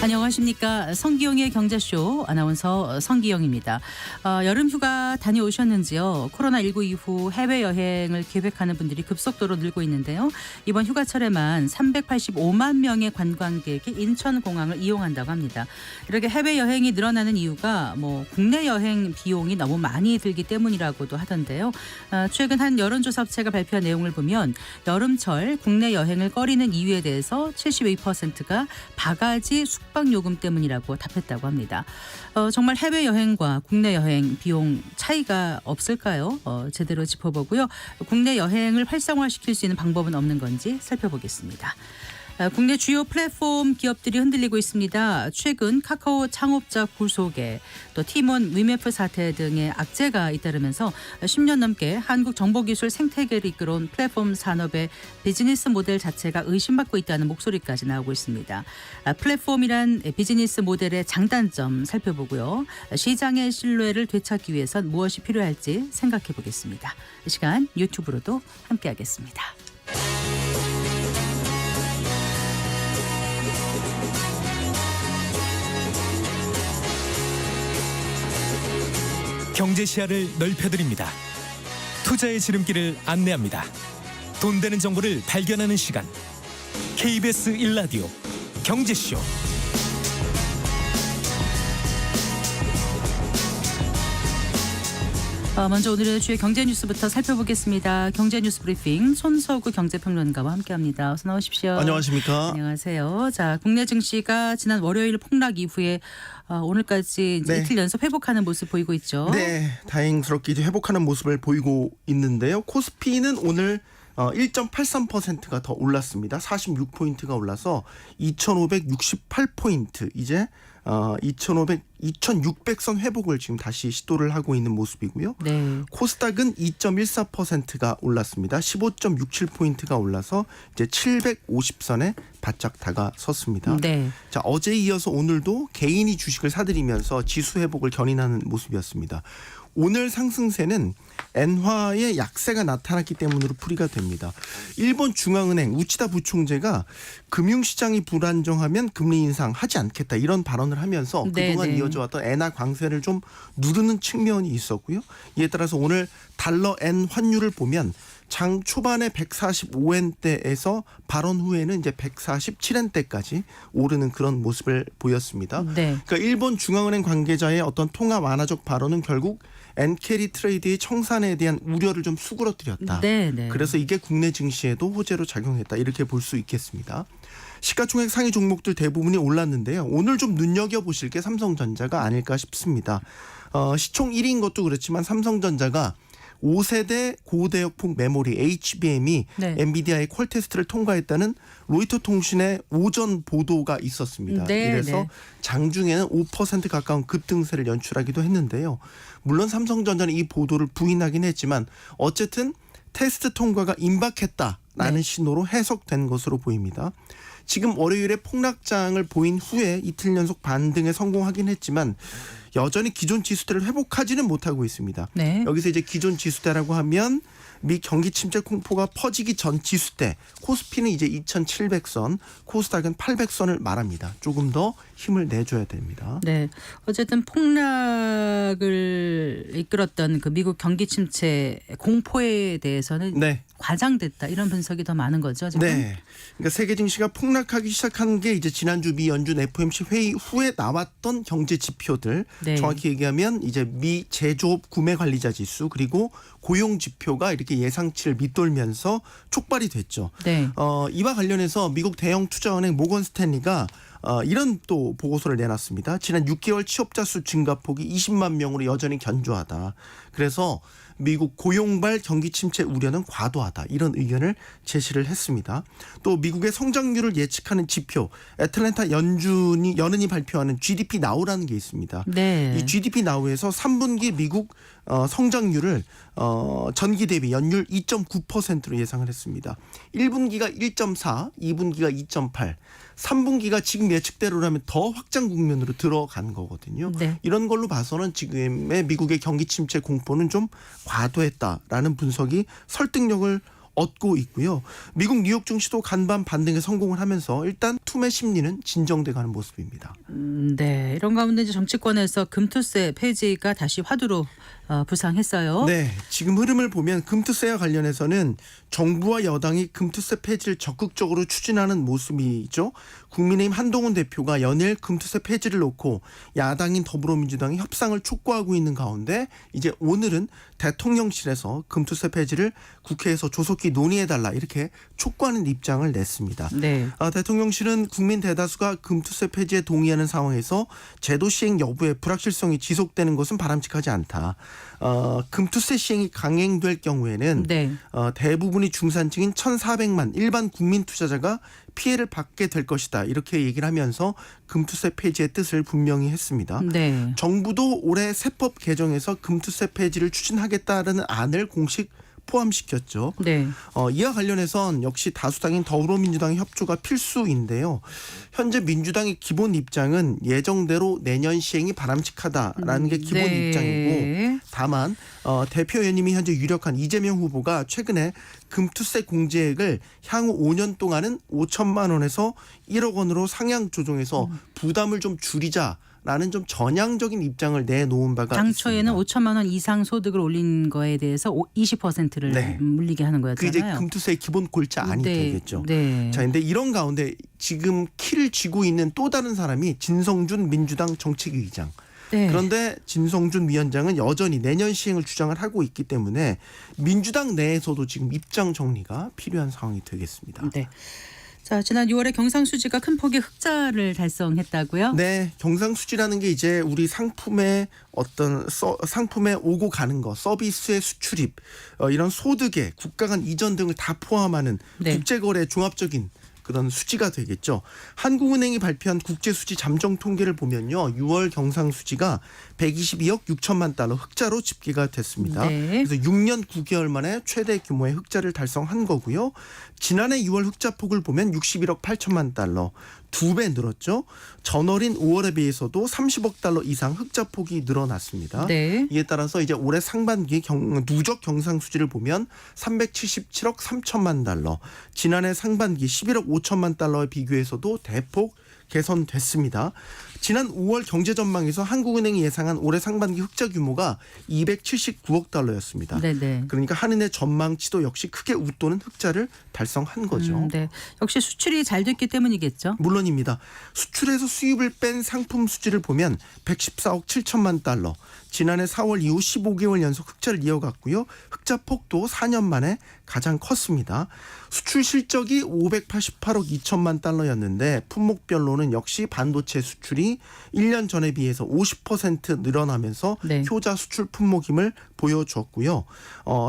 안녕하십니까. 성기영의 경제쇼 아나운서 성기영입니다. 여름 휴가 다녀오셨는지요? 코로나19 이후 해외여행을 계획하는 분들이 급속도로 늘고 있는데요. 이번 휴가철에만 385만 명의 관광객이 인천공항을 이용한다고 합니다. 이렇게 해외여행이 늘어나는 이유가 국내 여행 비용이 너무 많이 들기 때문이라고도 하던데요. 최근 한 여론조사 업체가 발표한 내용을 보면 여름철 국내 여행을 꺼리는 이유에 대해서 72%가 바가지 숙박요금 때문이라고 답했다고 합니다. 정말 해외여행과 국내 여행 비용 차이가 없을까요? 제대로 짚어보고요. 국내 여행을 활성화시킬 수 있는 방법은 없는 건지 살펴보겠습니다. 국내 주요 플랫폼 기업들이 흔들리고 있습니다. 최근 카카오 창업자 구속에 또 티몬 위메프 사태 등의 악재가 잇따르면서 10년 넘게 한국 정보기술 생태계를 이끌어온 플랫폼 산업의 비즈니스 모델 자체가 의심받고 있다는 목소리까지 나오고 있습니다. 플랫폼이란 비즈니스 모델의 장단점 살펴보고요. 시장의 신뢰를 되찾기 위해선 무엇이 필요할지 생각해 보겠습니다. 이 시간 유튜브로도 함께하겠습니다. 경제 시야를 넓혀드립니다. 투자의 지름길을 안내합니다. 돈 되는 정보를 발견하는 시간. KBS 1라디오 경제쇼. 먼저 오늘의 주요 경제 뉴스부터 살펴보겠습니다. 경제 뉴스 브리핑 손석구 경제평론가와 함께합니다. 어서 나오십시오. 안녕하십니까? 안녕하세요. 자, 국내 증시가 지난 월요일 폭락 이후에 오늘까지 이제 이틀 연속 회복하는 모습 보이고 있죠. 네, 다행스럽게 이제 회복하는 모습을 보이고 있는데요. 코스피는 오늘 1.83%가 더 올랐습니다. 46포인트가 올라서 2,568포인트 이제 2,600선 회복을 지금 다시 시도를 하고 있는 모습이고요. 네. 코스닥은 2.14%가 올랐습니다. 15.67포인트가 올라서 이제 750선에 바짝 다가섰습니다. 네. 자, 어제에 이어서 오늘도 개인이 주식을 사들이면서 지수 회복을 견인하는 모습이었습니다. 오늘 상승세는 엔화의 약세가 나타났기 때문으로 풀이가 됩니다. 일본 중앙은행 우치다 부총재가 금융시장이 불안정하면 금리 인상하지 않겠다 이런 발언을 하면서 그동안 이어져왔던 엔화 강세를 좀 누르는 측면이 있었고요. 이에 따라서 오늘 달러 엔 환율을 보면 장 초반에 145엔대에서 발언 후에는 이제 147엔대까지 오르는 그런 모습을 보였습니다. 네. 그러니까 일본 중앙은행 관계자의 어떤 통화 완화적 발언은 결국 엔캐리 트레이드의 청산에 대한 우려를 좀 수그러뜨렸다. 네. 그래서 이게 국내 증시에도 호재로 작용했다. 이렇게 볼 수 있겠습니다. 시가총액 상위 종목들 대부분이 올랐는데요. 오늘 좀 눈여겨보실 게 삼성전자가 아닐까 싶습니다. 시총 1위인 것도 그렇지만 삼성전자가 5세대 고대역폭 메모리 HBM이 엔비디아의 퀄 테스트를 통과했다는 로이터 통신의 오전 보도가 있었습니다. 그래서 장중에는 5% 가까운 급등세를 연출하기도 했는데요. 물론 삼성전자는 이 보도를 부인하긴 했지만 어쨌든 테스트 통과가 임박했다라는 신호로 해석된 것으로 보입니다. 지금 월요일에 폭락장을 보인 후에 이틀 연속 반등에 성공하긴 했지만 여전히 기존 지수대를 회복하지는 못하고 있습니다. 네. 여기서 이제 기존 지수대라고 하면 미 경기 침체 공포가 퍼지기 전 지수대, 코스피는 이제 2,700선, 코스닥은 800선을 말합니다. 조금 더 힘을 내줘야 됩니다. 네, 어쨌든 폭락을 이끌었던 그 미국 경기 침체 공포에 대해서는 과장됐다 이런 분석이 더 많은 거죠 지금. 네, 그러니까 세계 증시가 폭락하기 시작한 게 이제 지난주 미 연준 FOMC 회의 후에 나왔던 경제 지표들, 정확히 얘기하면 이제 미 제조업 구매 관리자 지수 그리고 고용 지표가 이렇게 예상치를 밑돌면서 촉발이 됐죠. 네. 이와 관련해서 미국 대형 투자은행 모건 스탠리가 이런 또 보고서를 내놨습니다. 지난 6개월 취업자 수 증가폭이 20만 명으로 여전히 견조하다. 그래서 미국 고용발 경기 침체 우려는 과도하다. 이런 의견을 제시를 했습니다. 또 미국의 성장률을 예측하는 지표 애틀랜타 연은이 발표하는 GDP 나우라는 게 있습니다. 네. 이 GDP 나우에서 3분기 미국 성장률을 전기 대비 연율 2.9%로 예상을 했습니다. 1분기가 1.4, 2분기가 2.8, 3분기가 지금 예측대로라면 더 확장 국면으로 들어간 거거든요. 이런 걸로 봐서는 지금의 미국의 경기 침체 공포는 좀 과도했다라는 분석이 설득력을 얻고 있고요. 미국 뉴욕 증시도 간밤 반등에 성공을 하면서 일단 투매 심리는 진정돼가는 모습입니다. 네, 이런 가운데 이제 정치권에서 금투세 폐지가 다시 화두로 부상했어요. 네, 지금 흐름을 보면 금투세와 관련해서는 정부와 여당이 금투세 폐지를 적극적으로 추진하는 모습이죠. 국민의힘 한동훈 대표가 연일 금투세 폐지를 놓고 야당인 더불어민주당이 협상을 촉구하고 있는 가운데 이제 오늘은 대통령실에서 금투세 폐지를 국회에서 조속히 논의해달라 이렇게 촉구하는 입장을 냈습니다. 네. 대통령실은 국민 대다수가 금투세 폐지에 동의하는 상황에서 제도 시행 여부에 불확실성이 지속되는 것은 바람직하지 않다. 금투세 시행이 강행될 경우에는 네. 대부분이 중산층인 1,400만 일반 국민 투자자가 피해를 받게 될 것이다. 이렇게 얘기를 하면서 금투세 폐지의 뜻을 분명히 했습니다. 네. 정부도 올해 세법 개정에서 금투세 폐지를 추진하겠다라는 안을 공식 포함시켰죠. 네. 이와 관련해선 역시 다수당인 더불어민주당의 협조가 필수인데요. 현재 민주당의 기본 입장은 예정대로 내년 시행이 바람직하다라는 게 기본 네. 입장이고 다만 대표 의원님이 현재 유력한 이재명 후보가 최근에 금투세 공제액을 향후 5년 동안은 5천만 원에서 1억 원으로 상향 조정해서 부담을 좀 줄이자. 라는 좀 전향적인 입장을 내놓은 바가 당초에는 있습니다. 5천만 원 이상 소득을 올린 거에 대해서 20%를 네. 물리게 하는 그게 이제 거였잖아요. 금투세의 기본 골자 안이 네. 되겠죠. 네. 자, 근데 이런 가운데 지금 키를 쥐고 있는 또 다른 사람이 진성준 민주당 정책위의장. 네. 그런데 진성준 위원장은 여전히 내년 시행을 주장을 하고 있기 때문에 민주당 내에서도 지금 입장 정리가 필요한 상황이 되겠습니다. 네. 자, 지난 6월에 경상수지가 큰 폭의 흑자를 달성했다고요? 네, 경상수지라는 게 이제 우리 상품의 어떤 상품에 오고 가는 거, 서비스의 수출입, 이런 소득의 국가 간 이전 등을 다 포함하는 네. 국제거래 종합적인 그런 수지가 되겠죠. 한국은행이 발표한 국제수지 잠정 통계를 보면요. 6월 경상수지가 122억 6천만 달러 흑자로 집계가 됐습니다. 네. 그래서 6년 9개월 만에 최대 규모의 흑자를 달성한 거고요. 지난해 6월 흑자폭을 보면 61억 8천만 달러, 2배 늘었죠. 전월인 5월에 비해서도 30억 달러 이상 흑자폭이 늘어났습니다. 네. 이에 따라서 이제 올해 상반기 누적 경상수지를 보면 377억 3천만 달러, 지난해 상반기 11억 5천만 달러에 비교해서도 대폭 개선됐습니다. 지난 5월 경제전망에서 한국은행이 예상한 올해 상반기 흑자 규모가 279억 달러였습니다. 네네. 그러니까 한은의 전망치도 역시 크게 웃도는 흑자를 달성한 거죠. 네. 역시 수출이 잘 됐기 때문이겠죠. 물론입니다. 수출에서 수입을 뺀 상품 수지를 보면 114억 7천만 달러, 지난해 4월 이후 15개월 연속 흑자를 이어갔고요. 흑자 폭도 4년 만에 가장 컸습니다. 수출 실적이 588억 2천만 달러였는데 품목별로는 역시 반도체 수출이 1년 전에 비해서 50% 늘어나면서 네. 효자 수출 품목임을 보여주었고요.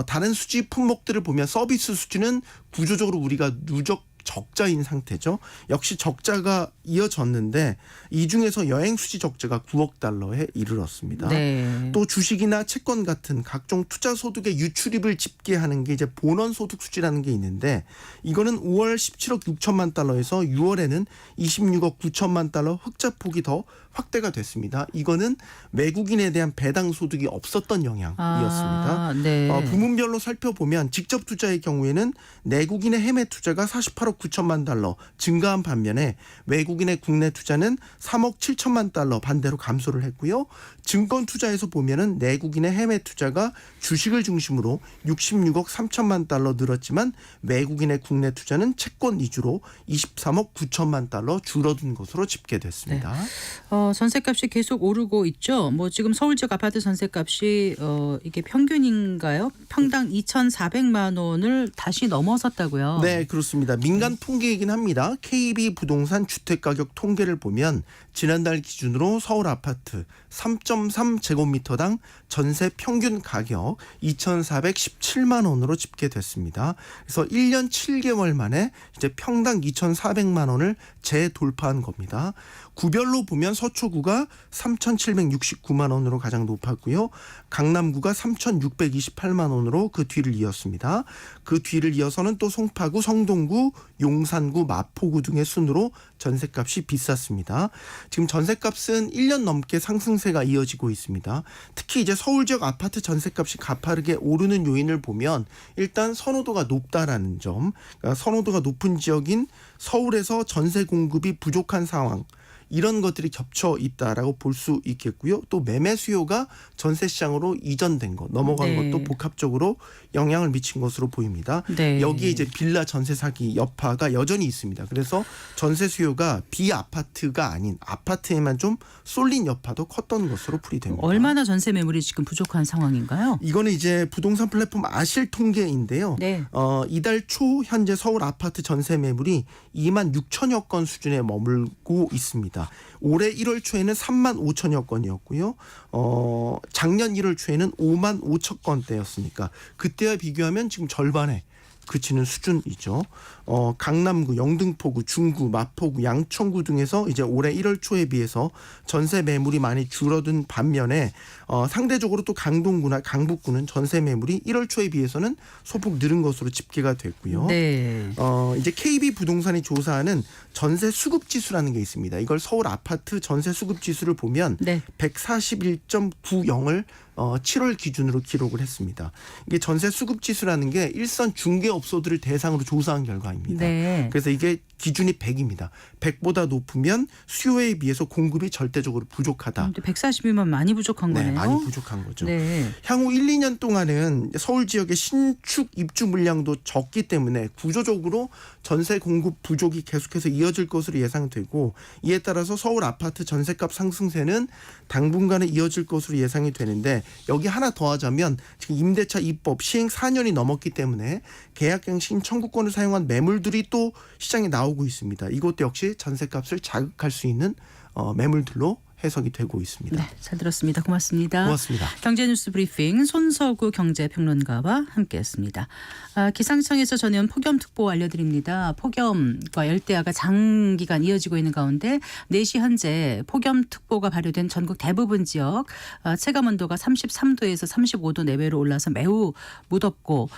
다른 수지 품목들을 보면 서비스 수지는 구조적으로 우리가 누적 적자인 상태죠. 역시 적자가 이어졌는데 이 중에서 여행 수지 적자가 9억 달러에 이르렀습니다. 네. 또 주식이나 채권 같은 각종 투자 소득의 유출입을 집계하는 게 이제 본원 소득 수지라는 게 있는데 이거는 5월 17억 6천만 달러에서 6월에는 26억 9천만 달러 흑자폭이 더 확대가 됐습니다. 이거는 외국인에 대한 배당 소득이 없었던 영향이었습니다. 네. 부문별로 살펴보면 직접 투자의 경우에는 내국인의 해외 투자가 48억 9천만 달러 증가한 반면에 외국인의 국내 투자는 3억 7천만 달러 반대로 감소를 했고요. 증권 투자에서 보면은 내국인의 해외 투자가 주식을 중심으로 66억 3천만 달러 늘었지만 외국인의 국내 투자는 채권 위주로 23억 9천만 달러 줄어든 것으로 집계됐습니다. 전세값이 계속 오르고 있죠. 뭐 지금 서울 지역 아파트 전세값이 이게 평균인가요? 평당 2,400만 원을 다시 넘어섰다고요. 네, 그렇습니다. 민간 통계이긴 합니다. KB 부동산 주택가격 통계를 보면 지난달 기준으로 서울 아파트 3.3제곱미터당 전세 평균 가격 2,417만 원으로 집계됐습니다. 그래서 1년 7개월 만에 이제 평당 2,400만 원을 재돌파한 겁니다. 구별로 보면 서초구가 3,769만 원으로 가장 높았고요. 강남구가 3,628만 원으로 그 뒤를 이었습니다. 그 뒤를 이어서는 또 송파구, 성동구, 용산구, 마포구 등의 순으로 전셋값이 비쌌습니다. 지금 전셋값은 1년 넘게 상승세가 이어지고 있습니다. 특히 이제 서울 지역 아파트 전셋값이 가파르게 오르는 요인을 보면 일단 선호도가 높다라는 점, 그러니까 선호도가 높은 지역인 서울에서 전세 공급이 부족한 상황, 이런 것들이 겹쳐 있다라고 볼 수 있겠고요. 또 매매 수요가 전세 시장으로 이전된 것, 넘어간 네. 것도 복합적으로 영향을 미친 것으로 보입니다. 네. 여기에 이제 빌라 전세 사기 여파가 여전히 있습니다. 그래서 전세 수요가 비아파트가 아닌 아파트에만 좀 쏠린 여파도 컸던 것으로 풀이됩니다. 얼마나 전세 매물이 지금 부족한 상황인가요? 이거는 이제 부동산 플랫폼 아실 통계인데요. 네. 이달 초 현재 서울 아파트 전세 매물이 2만 6천여 건 수준에 머물고 있습니다. 올해 1월 초에는 3만 5천여 건이었고요. 작년 1월 초에는 5만 5천 건대였으니까 그때와 비교하면 지금 절반에 그치는 수준이죠. 강남구, 영등포구, 중구, 마포구, 양천구 등에서 이제 올해 1월 초에 비해서 전세 매물이 많이 줄어든 반면에 상대적으로 또 강동구나 강북구는 전세 매물이 1월 초에 비해서는 소폭 늘은 것으로 집계가 됐고요. 네. 이제 KB 부동산이 조사하는 전세 수급 지수라는 게 있습니다. 이걸 서울 아파트 전세 수급 지수를 보면 네. 141.90을 7월 기준으로 기록을 했습니다. 이게 전세 수급 지수라는 게 일선 중개업소들을 대상으로 조사한 결과입니다. 네. 그래서 이게 기준이 100입니다. 100보다 높으면 수요에 비해서 공급이 절대적으로 부족하다. 근데 140이면 많이 부족한 네, 거네요. 많이 부족한 거죠. 네. 향후 1, 2년 동안은 서울 지역의 신축 입주 물량도 적기 때문에 구조적으로 전세 공급 부족이 계속해서 이어질 것으로 예상되고, 이에 따라서 서울 아파트 전세값 상승세는 당분간은 이어질 것으로 예상이 되는데, 여기 하나 더 하자면 지금 임대차 입법 시행 4년이 넘었기 때문에 계약갱신 청구권을 사용한 매물들이 또 시장에 나오고 있습니다. 이것도 역시 전세값을 자극할 수 있는 매물들로 해석이 되고 있습니다. 네, 잘 들었습니다. 고맙습니다. 고맙습니다. 경제뉴스 브리핑 손서구 경제평론가와 함께했습니다. 기상청에서 전해온 폭염특보 알려드립니다. 폭염과 열대야가 장기간 이어지고 있는 가운데 4시 현재 폭염특보가 발효된 전국 대부분 지역 체감온도가 33도에서 35도 내외로 올라서 매우 무덥고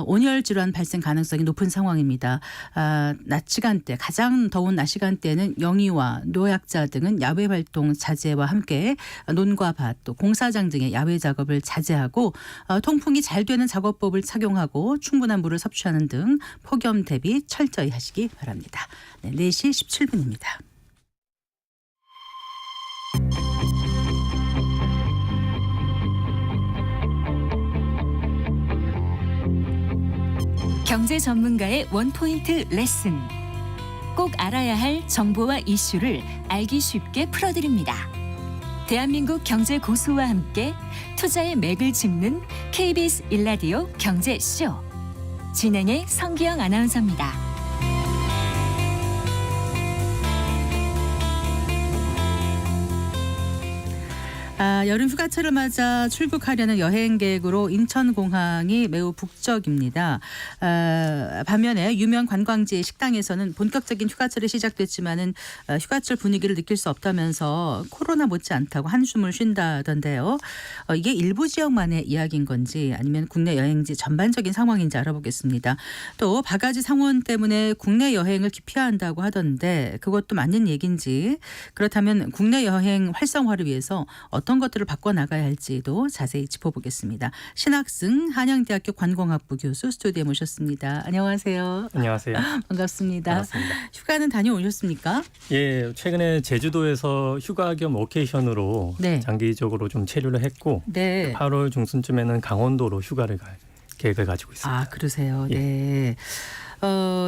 온열 질환 발생 가능성이 높은 상황입니다. 낮 시간대, 가장 더운 낮 시간대에는 영유아, 노약자 등은 야외 활동 자제와 함께 논과 밭, 또 공사장 등의 야외 작업을 자제하고 통풍이 잘 되는 작업법을 착용하고 충분한 물을 섭취하는 등 폭염 대비 철저히 하시기 바랍니다. 네, 4시 17분입니다. 경제 전문가의 원포인트 레슨. 꼭 알아야 할 정보와 이슈를 알기 쉽게 풀어드립니다. 대한민국 경제 고수와 함께 투자의 맥을 짚는 KBS 1라디오 경제쇼. 진행의 성기영 아나운서입니다. 여름 휴가철을 맞아 출국하려는 여행객으로 인천공항이 매우 북적입니다. 반면에 유명 관광지 식당에서는 본격적인 휴가철이 시작됐지만은 휴가철 분위기를 느낄 수 없다면서 코로나 못지않다고 한숨을 쉰다던데요. 이게 일부 지역만의 이야기인 건지 아니면 국내 여행지 전반적인 상황인지 알아보겠습니다. 또 바가지 상원 때문에 국내 여행을 기피한다고 하던데 그것도 맞는 얘기인지, 그렇다면 국내 여행 활성화를 위해서 어떤 것들을 바꿔나가야 할지도 자세히 짚어보겠습니다. 신학승 한양대학교 관광학부 교수 스튜디오에 모셨습니다. 안녕하세요. 안녕하세요. 반갑습니다. 반갑습니다. 휴가는 다녀오셨습니까? 예, 최근에 제주도에서 휴가 겸 워케이션으로 네. 장기적으로 좀 체류를 했고 네. 8월 중순쯤에는 강원도로 휴가를 갈 계획을 가지고 있습니다. 아, 그러세요. 예. 네.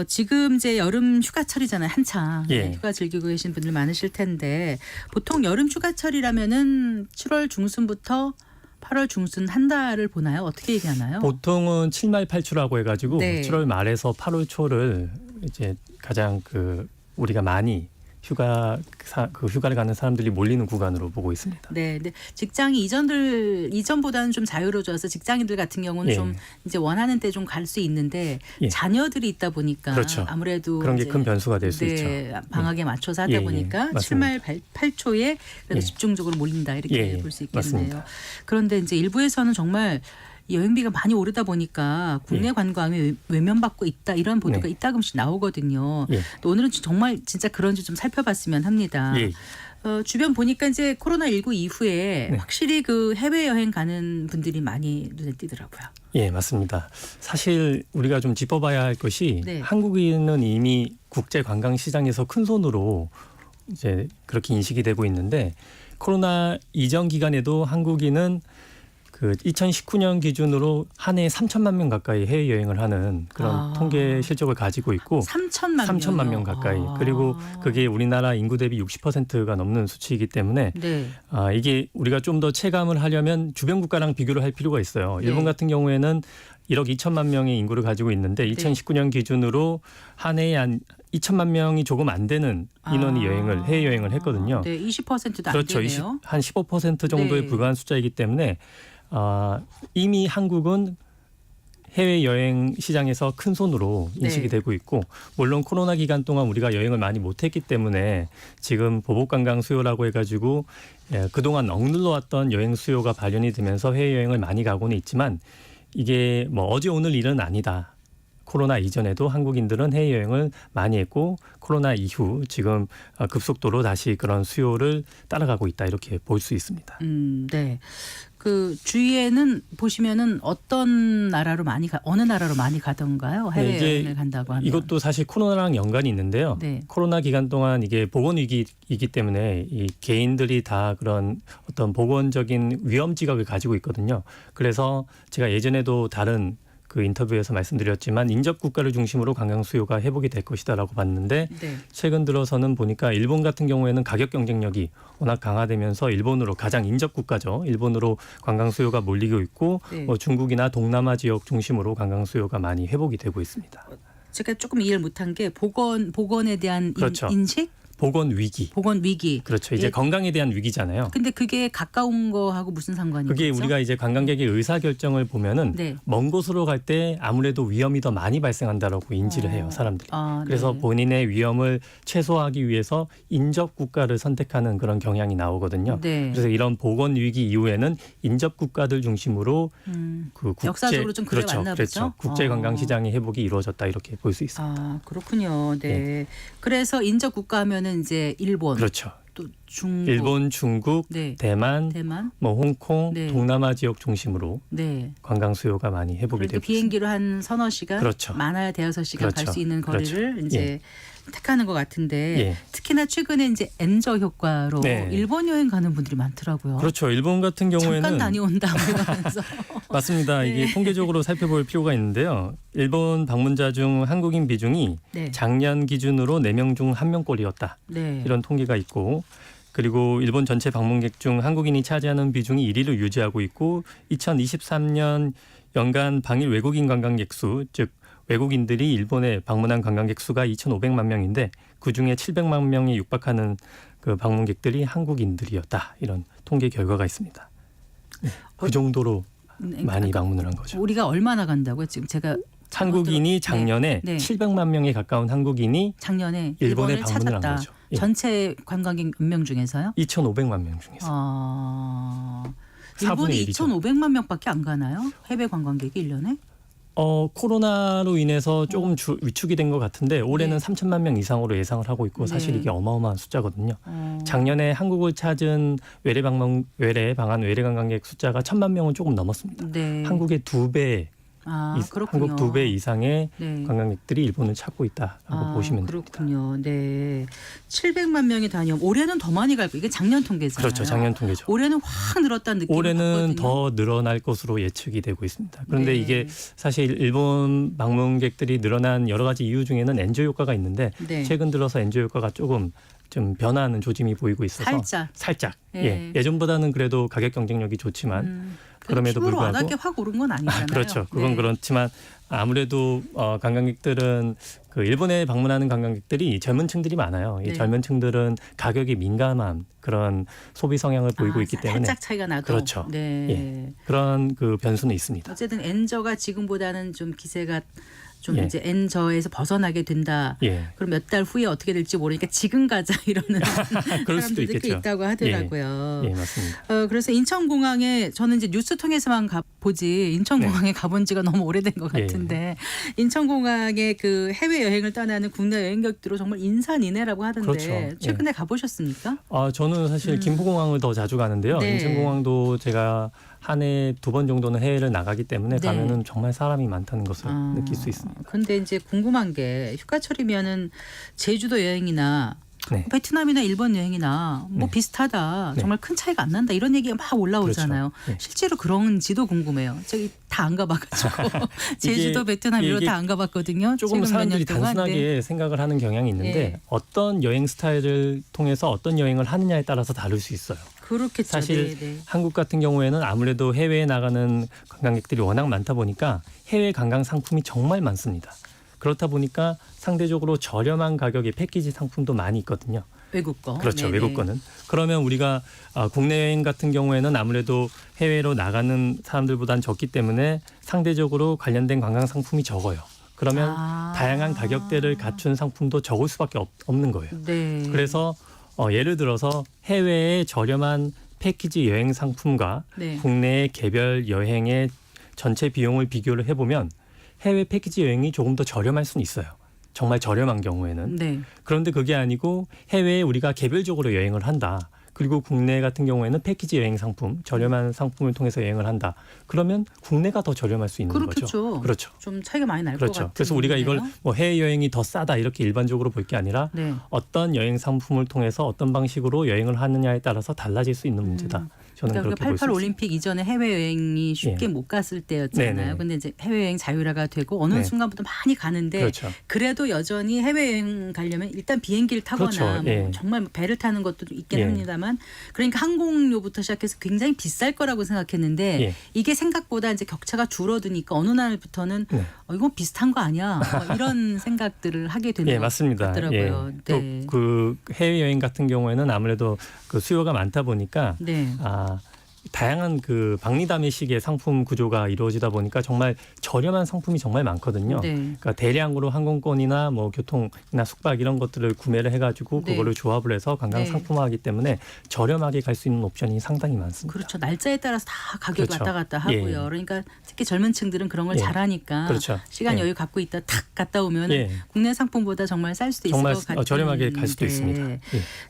지금 이제 여름 휴가철이잖아요. 한창 예. 휴가 즐기고 계신 분들 많으실 텐데 보통 여름 휴가철이라면은 7월 중순부터 8월 중순 한 달을 보나요? 어떻게 얘기하나요? 보통은 7말 8초라고 해가지고 네. 7월 말에서 8월 초를 이제 가장 우리가 많이 휴가를 가는 사람들이 몰리는 구간으로 보고 있습니다. 네, 근데 직장이 이전보다는 좀 자유로워져서 직장인들 같은 경우는 예. 좀 이제 원하는 때 좀 갈 수 있는데 예. 자녀들이 있다 보니까 그렇죠. 아무래도 그런 게 이제 큰 변수가 될 수 있죠. 방학에 맞춰서 하다 예, 예. 보니까 맞습니다. 7말 8초에 그래도 예. 집중적으로 몰린다 이렇게 예, 볼 수 있겠네요. 맞습니다. 그런데 이제 일부에서는 정말 이 여행비가 많이 오르다 보니까 국내 예. 관광이 외면받고 있다 이런 보도가 네. 이따금씩 나오거든요. 예. 또 오늘은 정말 진짜 그런지 좀 살펴봤으면 합니다. 예. 주변 보니까 이제 코로나19 이후에 네. 확실히 그 해외여행 가는 분들이 많이 눈에 띄더라고요. 예, 맞습니다. 사실 우리가 좀 짚어봐야 할 것이 네. 한국인은 이미 국제 관광 시장에서 큰 손으로 이제 그렇게 인식이 되고 있는데 코로나 이전 기간에도 한국인은 그 2019년 기준으로 한 해에 3천만 명 가까이 해외 여행을 하는 그런 통계 실적을 가지고 있고 3천만 명 가까이. 그리고 그게 우리나라 인구 대비 60%가 넘는 수치이기 때문에 네. 이게 우리가 좀 더 체감을 하려면 주변 국가랑 비교를 할 필요가 있어요. 네. 일본 같은 경우에는 1억 2천만 명의 인구를 가지고 있는데 2019년 기준으로 한 해에 한 2천만 명이 조금 안 되는 인원이 해외 여행을 했거든요. 네, 20%도 안 그렇죠. 되네요. 한 15% 정도에 네. 불과한 숫자이기 때문에 이미 한국은 해외 여행 시장에서 큰 손으로 인식이 네. 되고 있고 물론 코로나 기간 동안 우리가 여행을 많이 못했기 때문에 지금 보복 관광 수요라고 해가지고 그동안 억눌러 왔던 여행 수요가 발현이 되면서 해외 여행을 많이 가고는 있지만 이게 뭐 어제 오늘 일은 아니다. 코로나 이전에도 한국인들은 해외여행을 많이 했고 코로나 이후 지금 급속도로 다시 그런 수요를 따라가고 있다 이렇게 볼 수 있습니다. 네. 그 주위에는 보시면은 어떤 나라로 어느 나라로 많이 가던가요? 해외 이제 여행을 간다고 하면 이것도 사실 코로나랑 연관이 있는데요. 네. 코로나 기간 동안 이게 보건 위기이기 때문에 이 개인들이 다 그런 어떤 보건적인 위험 지각을 가지고 있거든요. 그래서 제가 예전에도 다른 그 인터뷰에서 말씀드렸지만 인접 국가를 중심으로 관광 수요가 회복이 될 것이다라고 봤는데 네. 최근 들어서는 보니까 일본 같은 경우에는 가격 경쟁력이 워낙 강화되면서 일본으로 가장 인접 국가죠. 일본으로 관광 수요가 몰리고 있고 네. 중국이나 동남아 지역 중심으로 관광 수요가 많이 회복이 되고 있습니다. 제가 조금 이해를 못한 게 보건에 대한 그렇죠. 인식, 보건 위기. 보건 위기. 그렇죠. 이제 예. 건강에 대한 위기잖아요. 근데 그게 가까운 거하고 무슨 상관이 그게 있죠? 우리가 이제 관광객의 의사 결정을 보면은 네. 먼 곳으로 갈 때 아무래도 위험이 더 많이 발생한다라고 인지를 해요, 사람들이. 그래서 네. 본인의 위험을 최소화하기 위해서 인접 국가를 선택하는 그런 경향이 나오거든요. 네. 그래서 이런 보건 위기 이후에는 인접 국가들 중심으로 그 국제 역사적으로 좀 그래 그렇죠, 왔나 그렇죠. 보죠? 국제 관광 시장의 회복이 이루어졌다 이렇게 볼 수 있습니다. 그렇군요. 네. 그래서 인접 국가 하면은 이제 일본, 그렇죠. 또 중국, 일본, 중국, 네. 대만, 대만, 뭐 홍콩, 네. 동남아 지역 중심으로 네. 관광 수요가 많이 회복이 그러니까 되고 있습니다. 비행기로 한 서너 시간, 그렇죠. 많아야 대여섯 시간 갈 그렇죠. 수 있는 거리를 그렇죠. 이제 택하는 것 같은데 예. 특히나 최근에 이제 엔저 효과로 네. 일본 여행 가는 분들이 많더라고요. 그렇죠. 일본 같은 경우에는 잠깐 다녀온다 이러면서 맞습니다. 네. 이게 통계적으로 살펴볼 필요가 있는데요. 일본 방문자 중 한국인 비중이 네. 작년 기준으로 4명 중 1명꼴이었다. 네. 이런 통계가 있고 그리고 일본 전체 방문객 중 한국인이 차지하는 비중이 1위를 유지하고 있고 2023년 연간 방일 외국인 관광객 수, 즉 외국인들이 일본에 방문한 관광객 수가 2,500만 명인데 그중에 700만 명이 육박하는 그 방문객들이 한국인들이었다. 이런 통계 결과가 있습니다. 그 정도로 많이 그러니까 방문을 한 거죠. 우리가 얼마나 간다고요? 지금 제가 한국인이 작년에 네. 700만 명에 가까운 한국인이 작년에 일본에 일본을 방문을 한 찾았다. 거죠. 예. 전체 관광객 몇 명 중에서요? 2,500만 명 중에서. 일본이 4분의 1이죠. 2,500만 명밖에 안 가나요? 해외 관광객이 1년에? 코로나로 인해서 조금 위축이 된 것 같은데 올해는 네. 3천만 명 이상으로 예상을 하고 있고 사실 네. 이게 어마어마한 숫자거든요. 작년에 한국을 찾은 외래 관광객 숫자가 1,000만 명은 조금 넘었습니다. 네. 한국의 2배, 그렇군요. 한국 2배 이상의 네. 관광객들이 일본을 찾고 있다라고 보시면 됩니다. 그렇군요. 네. 700만 명이 다녀. 올해는 더 많이 갈 거예요. 이게 작년 통계잖아요. 그렇죠. 작년 통계죠. 올해는 확 늘었다는 느낌이 올해는 받거든요. 더 늘어날 것으로 예측이 되고 있습니다. 그런데 네. 이게 사실 일본 방문객들이 늘어난 여러 가지 이유 중에는 엔저 효과가 있는데 네. 최근 들어서 엔저 효과가 조금 좀 변화하는 조짐이 보이고 있어서 살짝. 예. 예전보다는 그래도 가격 경쟁력이 좋지만 그럼에도 힘으로 불구하고 워낙에 확 오른 건 아니잖아요. 그렇죠. 그건 네. 그렇지만 아무래도 관광객들은 그 일본에 방문하는 관광객들이 젊은 층들이 많아요. 이 네. 젊은 층들은 가격에 민감한 그런 소비 성향을 보이고 있기 때문에 살짝 차이가 나도. 그렇죠. 네. 예. 그런 그 변수는 있습니다. 어쨌든 엔저가 지금보다는 좀 기세가 좀 예. 이제 엔저에서 벗어나게 된다. 예. 그럼 몇 달 후에 어떻게 될지 모르니까 지금 가자 이러는 그럴 수도 사람들도 꽤 있겠죠. 있다고 하더라고요. 예, 맞습니다. 그래서 인천공항에 저는 이제 뉴스 통해서만 보지 인천공항에 가본 지가 너무 오래된 것 같은데 인천공항에 그 해외 여행을 떠나는 국내 여행객들로 정말 인산인해라고 하던데 그렇죠. 최근에 가보셨습니까? 저는 사실 김포공항을 더 자주 가는데요. 네. 인천공항도 제가 한 해 2번 정도는 해외를 나가기 때문에 네. 가면은 정말 사람이 많다는 것을 느낄 수 있습니다. 근데 이제 궁금한 게 휴가철이면은 제주도 여행이나 네. 베트남이나 일본 여행이나 뭐 네. 비슷하다. 네. 정말 큰 차이가 안 난다. 이런 얘기가 막 올라오잖아요. 그렇죠. 네. 실제로 그런지도 궁금해요. 저기 다 안 가봐가지고 제주도, 베트남 이런 이게 다 안 가봤거든요. 조금 최근 몇 사람들이 년 동안. 단순하게 네. 생각을 하는 경향이 있는데 네. 어떤 여행 스타일을 통해서 어떤 여행을 하느냐에 따라서 다를 수 있어요. 그렇겠죠. 사실 네, 네. 한국 같은 경우에는 아무래도 해외에 나가는 관광객들이 워낙 많다 보니까 해외 관광 상품이 정말 많습니다. 그렇다 보니까 상대적으로 저렴한 가격의 패키지 상품도 많이 있거든요. 외국 거. 그렇죠. 네네. 외국 거는. 그러면 우리가 국내 여행 같은 경우에는 아무래도 해외로 나가는 사람들보다는 적기 때문에 상대적으로 관련된 관광 상품이 적어요. 그러면 다양한 가격대를 갖춘 상품도 적을 수밖에 없는 거예요. 네. 그래서 예를 들어서 해외의 저렴한 패키지 여행 상품과 네. 국내의 개별 여행의 전체 비용을 비교를 해보면 해외 패키지 여행이 조금 더 저렴할 수는 있어요. 정말 저렴한 경우에는. 네. 그런데 그게 아니고 해외에 우리가 개별적으로 여행을 한다. 그리고 국내 같은 경우에는 패키지 여행 상품, 저렴한 상품을 통해서 여행을 한다. 그러면 국내가 더 저렴할 수 있는 그렇겠죠. 거죠. 그렇죠. 좀 차이가 많이 날 것 그렇죠. 같아요. 그래서 우리가 이걸 뭐 해외 여행이 더 싸다 이렇게 일반적으로 볼 게 아니라 네. 어떤 여행 상품을 통해서 어떤 방식으로 여행을 하느냐에 따라서 달라질 수 있는 문제다. 저는 그러니까 그렇게 볼 수 88 있습니다. 올림픽 이전에 예. 해외여행이 쉽게 못 갔을 때였잖아요. 네네. 근데 이제 해외여행 자유화가 되고 어느 네. 순간부터 많이 가는데 그렇죠. 그래도 여전히 해외여행 가려면 일단 비행기를 타거나 그렇죠. 뭐 예. 정말 뭐 배를 타는 것도 있긴 예. 합니다만 그러니까 항공료부터 시작해서 굉장히 비쌀 거라고 생각했는데 예. 이게 생각보다 이제 격차가 줄어드니까 어느 날부터는 네. 이건 비슷한 거 아니야 뭐 이런 생각들을 하게 되는 예, 것 맞습니다. 같더라고요. 예. 네. 또 그 해외 여행 같은 경우에는 아무래도 그 수요가 많다 보니까 네. 다양한 그 박리담의식의 상품 구조가 이루어지다 보니까 정말 저렴한 상품이 정말 많거든요. 네. 그러니까 대량으로 항공권이나 뭐 교통이나 숙박 이런 것들을 구매를 해가지고 네. 그거를 조합을 해서 관광 네. 상품화하기 때문에 저렴하게 갈 수 있는 옵션이 상당히 많습니다. 그렇죠. 날짜에 따라서 다 가격이 그렇죠. 왔다 갔다 하고요. 예. 그러니까 특히 젊은 층들은 그런 걸 예. 잘하니까 그렇죠. 시간 예. 여유 갖고 있다 탁 갔다 오면 예. 국내 상품보다 정말 쌀 수도 있을 정말 것 같은데 저렴하게 갈 수도 있습니다. 예.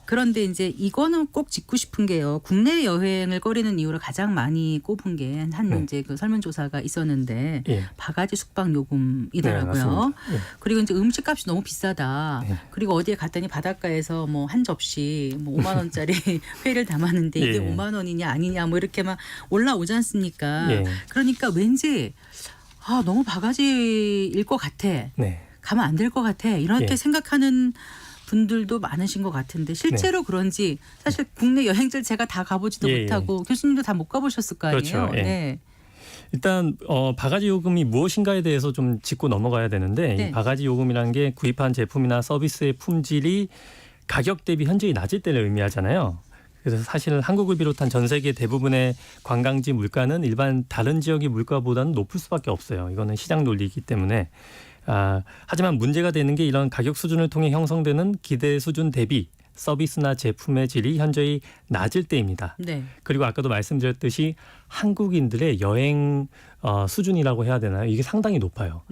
그런데 이제 이거는 꼭 짚고 싶은 게요. 국내 여행을 꺼리는 이유로 가장 많이 꼽은 게 한 네. 이제 그 설문조사가 있었는데 예. 바가지 숙박 네, 요금이더라고요. 맞습니다. 예. 그리고 이제 음식값이 너무 비싸다. 네. 그리고 어디에 갔더니 바닷가에서 뭐 한 접시 뭐 5만 원짜리 회를 담았는데 이게 예. 5만 원이냐 아니냐 뭐 이렇게 막 올라오지 않습니까? 예. 그러니까 왠지 너무 바가지일 것 같아. 네. 가면 안 될 것 같아. 이렇게 예. 생각하는 분들도 많으신 것 같은데 실제로 그런지 사실 국내 여행지를 제가 다 가보지도 예, 못하고 교수님도 다 못 가보셨을 거 아니에요. 그렇죠. 예. 네. 일단 바가지 요금이 무엇인가에 대해서 좀 짚고 넘어가야 되는데 네. 이 바가지 요금이라는 게 구입한 제품이나 서비스의 품질이 가격 대비 현저히 낮을 때를 의미하잖아요. 그래서 사실 한국을 비롯한 전 세계 대부분의 관광지 물가는 일반 다른 지역의 물가보다는 높을 수밖에 없어요. 이거는 시장 논리이기 때문에. 하지만 문제가 되는 게 이런 가격 수준을 통해 형성되는 기대 수준 대비 서비스나 제품의 질이 현저히 낮을 때입니다. 네. 그리고 아까도 말씀드렸듯이 한국인들의 여행 수준이라고 해야 되나요? 이게 상당히 높아요.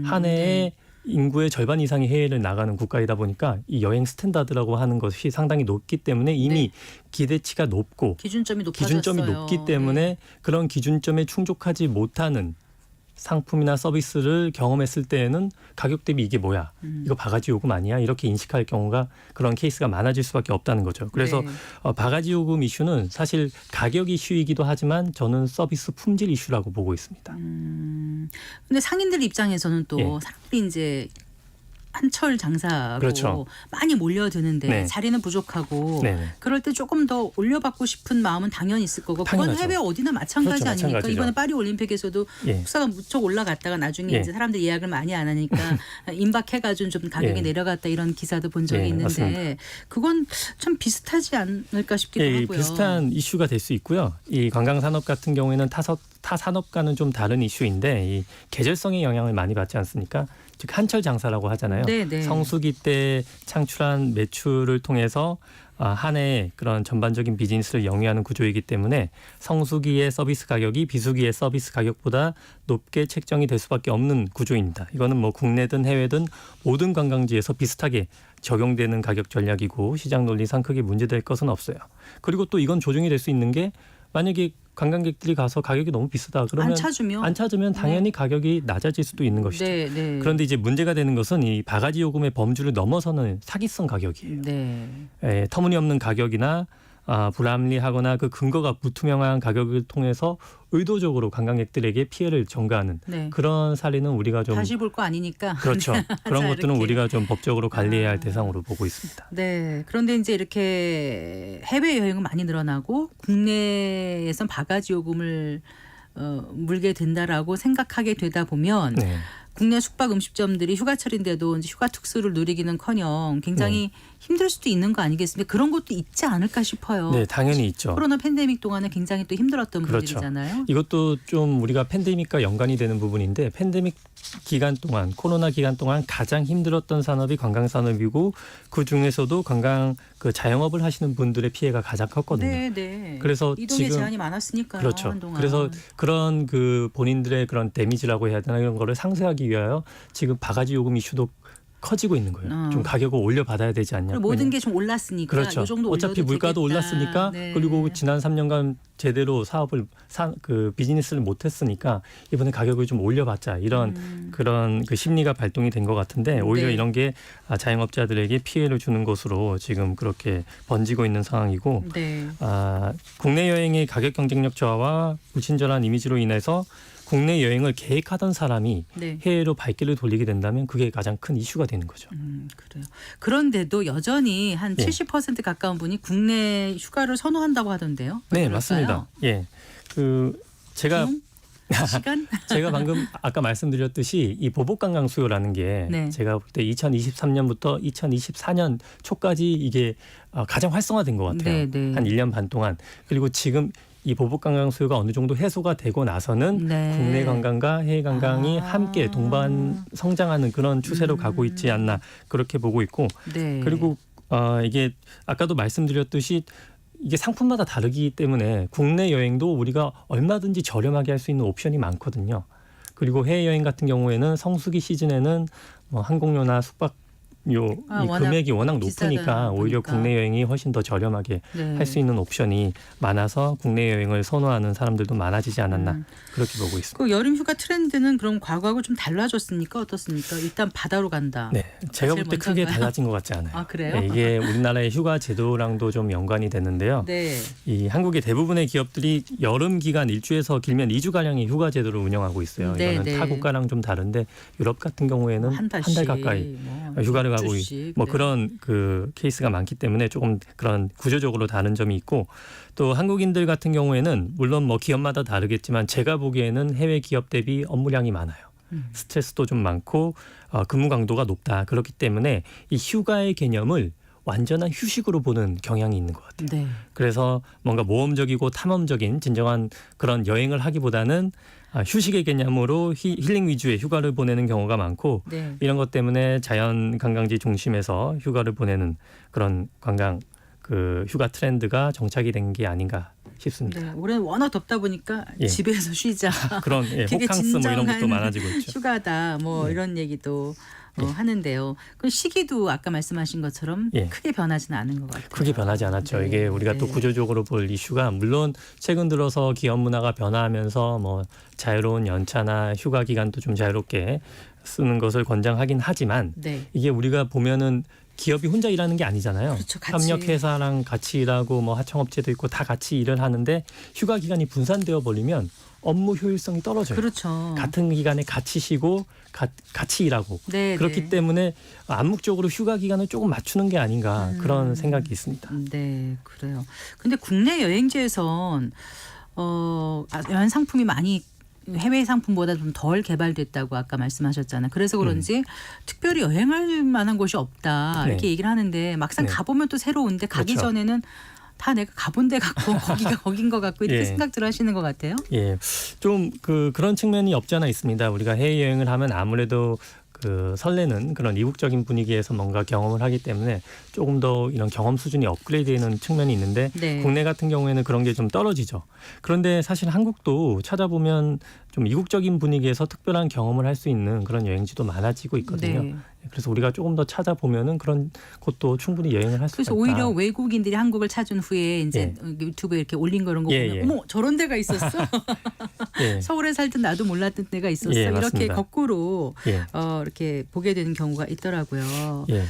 한 해에 네. 인구의 절반 이상이 해외를 나가는 국가이다 보니까 이 여행 스탠다드라고 하는 것이 상당히 높기 때문에 이미 네. 기대치가 높고 기준점이 높아졌어요. 기준점이 높기 때문에 네. 그런 기준점에 충족하지 못하는 상품이나 서비스를 경험했을 때에는 가격 대비 이게 뭐야? 이거 바가지 요금 아니야? 이렇게 인식할 경우가 그런 케이스가 많아질 수밖에 없다는 거죠. 그래서 네. 바가지 요금 이슈는 사실 가격 이슈이기도 하지만 저는 서비스 품질 이슈라고 보고 있습니다. 근데 상인들 입장에서는 또 예. 사람들이 이제 한철 장사로 그렇죠. 많이 몰려드는데 네. 자리는 부족하고 네네. 그럴 때 조금 더 올려받고 싶은 마음은 당연히 있을 거고 그건 당연하죠. 해외 어디나 마찬가지 그렇죠. 아닙니까? 마찬가지죠. 이번에 파리 올림픽에서도 예. 국사가 무척 올라갔다가 나중에 예. 이제 사람들 예약을 많이 안 하니까 임박해가지고 좀 가격이 예. 내려갔다 이런 기사도 본 적이 예, 있는데 맞습니다. 그건 참 비슷하지 않을까 싶기도 예, 하고요. 비슷한 이슈가 될 수 있고요. 이 관광산업 같은 경우에는 타 산업과는 좀 다른 이슈인데 이 계절성의 영향을 많이 받지 않습니까? 즉 한철 장사라고 하잖아요. 네, 네. 성수기 때 창출한 매출을 통해서 한 해의 그런 전반적인 비즈니스를 영위하는 구조이기 때문에 성수기의 서비스 가격이 비수기의 서비스 가격보다 높게 책정이 될 수밖에 없는 구조입니다. 이거는 뭐 국내든 해외든 모든 관광지에서 비슷하게 적용되는 가격 전략이고 시장 논리상 크게 문제될 것은 없어요. 그리고 또 이건 조정이 될 수 있는 게 만약에 관광객들이 가서 가격이 너무 비싸다 그러면 안 찾으면 당연히 가격이 낮아질 수도 있는 것이죠. 네, 네. 그런데 이제 문제가 되는 것은 이 바가지 요금의 범주를 넘어서는 사기성 가격이에요. 네. 터무니없는 가격이나 불합리하거나 그 근거가 불투명한 가격을 통해서 의도적으로 관광객들에게 피해를 전가하는 네. 그런 사례는 우리가 좀 다시 볼 거 아니니까. 그렇죠. 그런 자, 것들은 이렇게. 우리가 좀 법적으로 관리해야 할 아. 대상으로 보고 있습니다. 네. 그런데 이제 이렇게 해외 여행은 많이 늘어나고 국내에선 바가지 요금을 물게 된다라고 생각하게 되다 보면 네. 국내 숙박 음식점들이 휴가철인데도 이제 휴가 특수를 누리기는커녕 굉장히 힘들 수도 있는 거 아니겠습니까? 그런 것도 있지 않을까 싶어요. 네, 당연히 있죠. 코로나 팬데믹 동안에 굉장히 또 힘들었던 그렇죠. 분들이잖아요. 이것도 좀 우리가 팬데믹과 연관이 되는 부분인데 팬데믹 기간 동안 코로나 기간 동안 가장 힘들었던 산업이 관광 산업이고 그 중에서도 관광 그 자영업을 하시는 분들의 피해가 가장 컸거든요. 네, 네. 그래서 이동의 지금 제한이 많았으니까요. 그렇죠. 한동안. 그래서 그런 그 본인들의 그런 데미지라고 해야 되나 이런 거를 상쇄하기 위하여 지금 바가지 요금 이슈도 커지고 있는 거예요. 좀 가격을 올려받아야 되지 않냐. 그리고 모든 게 좀 올랐으니까 그렇죠. 이 정도 어차피 올려도 물가도 되겠다. 올랐으니까 네. 그리고 지난 3년간 제대로 사업을 그 비즈니스를 못했으니까 이번에 가격을 좀 올려봤자 이런 그런 그 심리가 발동이 된 것 같은데 오히려 네. 이런 게 자영업자들에게 피해를 주는 것으로 지금 그렇게 번지고 있는 상황이고 네. 국내 여행의 가격 경쟁력 저하와 불친절한 이미지로 인해서 국내 여행을 계획하던 사람이 네. 해외로 발길을 돌리게 된다면 그게 가장 큰 이슈가 되는 거죠. 그래요. 그런데도 여전히 한 예. 70% 가까운 분이 국내 휴가를 선호한다고 하던데요. 네, 그럴까요? 맞습니다. 예, 그 제가 비용? 시간? 제가 방금 아까 말씀드렸듯이 이 보복관광 수요라는 게 네. 제가 볼 때 2023년부터 2024년 초까지 이게 가장 활성화된 것 같아요. 네, 네. 한 1년 반 동안. 그리고 지금 이 보복관광 수요가 어느 정도 해소가 되고 나서는 네. 국내 관광과 해외 관광이 아. 함께 동반 성장하는 그런 추세로 가고 있지 않나 그렇게 보고 있고 네. 그리고 이게 아까도 말씀드렸듯이 이게 상품마다 다르기 때문에 국내 여행도 우리가 얼마든지 저렴하게 할 수 있는 옵션이 많거든요. 그리고 해외여행 같은 경우에는 성수기 시즌에는 뭐 항공료나 숙박료 이 워낙 금액이 워낙 비싸다 높으니까 오히려 보니까. 국내 여행이 훨씬 더 저렴하게 네. 할 수 있는 옵션이 많아서 국내 여행을 선호하는 사람들도 많아지지 않았나 그렇게 보고 있습니다. 그 여름 휴가 트렌드는 그럼 과거하고 좀 달라졌습니까? 어떻습니까? 일단 바다로 간다. 네, 제가 볼 때 제일 크게 먼저인가요? 달라진 것 같지 않아요. 아, 그래요? 네, 이게 우리나라의 휴가 제도랑도 좀 연관이 되는데요. 네. 이 한국의 대부분의 기업들이 여름 기간 1주에서 길면 2주 가량의 휴가 제도를 운영하고 있어요. 네, 이거는 네. 타 국가랑 좀 다른데 유럽 같은 경우에는 한 한 달씩 달 가까이 뭐 휴가를 가고 주씩. 뭐 네. 그런 그 케이스가 많기 때문에 조금 그런 구조적으로 다른 점이 있고 또 한국인들 같은 경우에는 물론 뭐 기업마다 다르겠지만 제가 보기에는 해외 기업 대비 업무량이 많아요. 스트레스도 좀 많고 근무 강도가 높다. 그렇기 때문에 이 휴가의 개념을 완전한 휴식으로 보는 경향이 있는 것 같아요. 네. 그래서 뭔가 모험적이고 탐험적인 진정한 그런 여행을 하기보다는 휴식의 개념으로 힐링 위주의 휴가를 보내는 경우가 많고 네. 이런 것 때문에 자연 관광지 중심에서 휴가를 보내는 그런 관광 그 휴가 트렌드가 정착이 된 게 아닌가 싶습니다. 네. 올해는 워낙 덥다 보니까 예. 집에서 쉬자. 그런 되게 호캉스 뭐 이런 것도 진정한 많아지고 있죠. 휴가다 뭐 네. 이런 얘기도 하는데요. 그 시기도 아까 말씀하신 것처럼 예. 크게 변하지는 않은 것 같아요. 크게 변하지 않았죠. 네. 이게 우리가 또 네. 구조적으로 볼 이슈가 물론 최근 들어서 기업 문화가 변화하면서 뭐 자유로운 연차나 휴가 기간도 좀 자유롭게 쓰는 것을 권장하긴 하지만 네. 이게 우리가 보면은 기업이 혼자 일하는 게 아니잖아요. 그렇죠. 같이. 협력회사랑 같이 일하고 뭐 하청업체도 있고 다 같이 일을 하는데 휴가 기간이 분산되어 버리면 업무 효율성이 떨어져요. 그렇죠. 같은 기간에 같이 쉬고 같이 일하고 네, 그렇기 네. 때문에 암묵적으로 휴가 기간을 조금 맞추는 게 아닌가 그런 생각이 있습니다. 네, 그래요. 근데 국내 여행지에선 여행 상품이 많이 해외 상품보다 좀 덜 개발됐다고 아까 말씀하셨잖아요. 그래서 그런지 특별히 여행할 만한 곳이 없다 이렇게 네. 얘기를 하는데 막상 네. 가보면 또 새로운데 가기 그렇죠. 전에는 다 내가 가본 데 같고 거기가 거긴 것 같고 이렇게 예. 생각들 하시는 것 같아요. 예, 좀 그런 측면이 없지 않아 있습니다. 우리가 해외 여행을 하면 아무래도 그 설레는 그런 이국적인 분위기에서 뭔가 경험을 하기 때문에 조금 더 이런 경험 수준이 업그레이드되는 측면이 있는데 네. 국내 같은 경우에는 그런 게 좀 떨어지죠. 그런데 사실 한국도 찾아보면 좀 이국적인 분위기에서 특별한 경험을 할 수 있는 그런 여행지도 많아지고 있거든요. 네. 그래서 우리가 조금 더 찾아보면은 그런 곳도 충분히 여행을 할 수가 그래서 있다. 오히려 외국인들이 한국을 찾은 후에 이제 유튜브에 이렇게 올린 그런 거 예, 보면 예. 어머 저런 데가 있었어. 예. 서울에 살던 나도 몰랐던 데가 있었어. 예, 이렇게 맞습니다. 거꾸로 예. 이렇게 보게 되는 경우가 있더라고요. 예.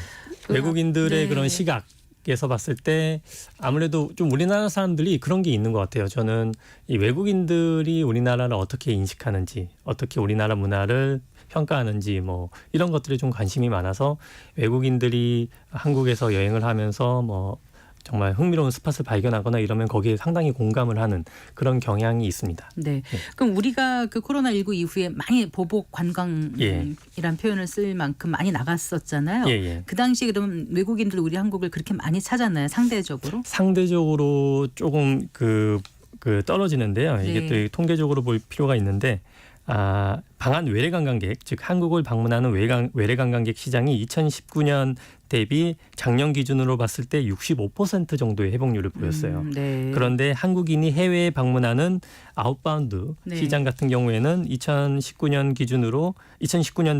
외국인들의 네. 그런 시각에서 봤을 때 아무래도 좀 우리나라 사람들이 그런 게 있는 것 같아요. 저는 이 외국인들이 우리나라를 어떻게 인식하는지, 어떻게 우리나라 문화를 평가하는지 뭐 이런 것들에 좀 관심이 많아서 외국인들이 한국에서 여행을 하면서 뭐 정말 흥미로운 스팟을 발견하거나 이러면 거기에 상당히 공감을 하는 그런 경향이 있습니다. 네. 그럼 우리가 그 코로나19 이후에 많이 보복 관광이란 표현을 쓸 만큼 많이 나갔었잖아요. 예, 예. 그 당시에 그러면 외국인들 우리 한국을 그렇게 많이 찾았나요? 상대적으로? 상대적으로 조금 그 떨어지는데요. 이게 네. 또 통계적으로 볼 필요가 있는데 방한 외래 관광객, 즉 한국을 방문하는 외래 관광객 시장이 2019년 대비 작년 기준으로 봤을 때 65% 정도의 회복률을 보였어요. 네. 그런데 한국인이 해외에 방문하는 아웃바운드 네. 시장 같은 경우에는 2019년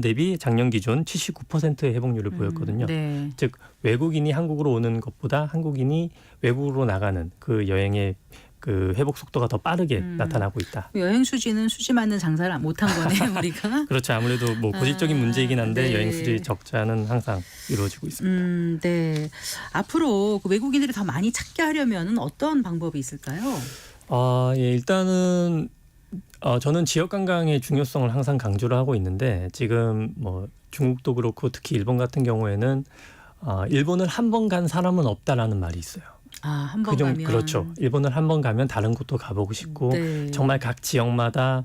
대비 작년 기준 79%의 회복률을 보였거든요. 네. 즉 외국인이 한국으로 오는 것보다 한국인이 외국으로 나가는 그 여행의 그 회복 속도가 더 빠르게 나타나고 있다. 여행 수지는 수지 맞는 장사를 못한 거네요, 우리가. 그렇죠. 아무래도 뭐 고질적인 문제이긴 한데 네. 여행 수지 적자는 항상 이루어지고 있습니다. 네. 앞으로 그 외국인들이 더 많이 찾게 하려면 어떤 방법이 있을까요? 예, 일단은 저는 지역 관광의 중요성을 항상 강조를 하고 있는데 지금 뭐 중국도 그렇고 특히 일본 같은 경우에는 일본을 한 번 간 사람은 없다라는 말이 있어요. 한 번 가면. 그렇죠. 일본을 한 번 가면 다른 곳도 가보고 싶고 네. 정말 각 지역마다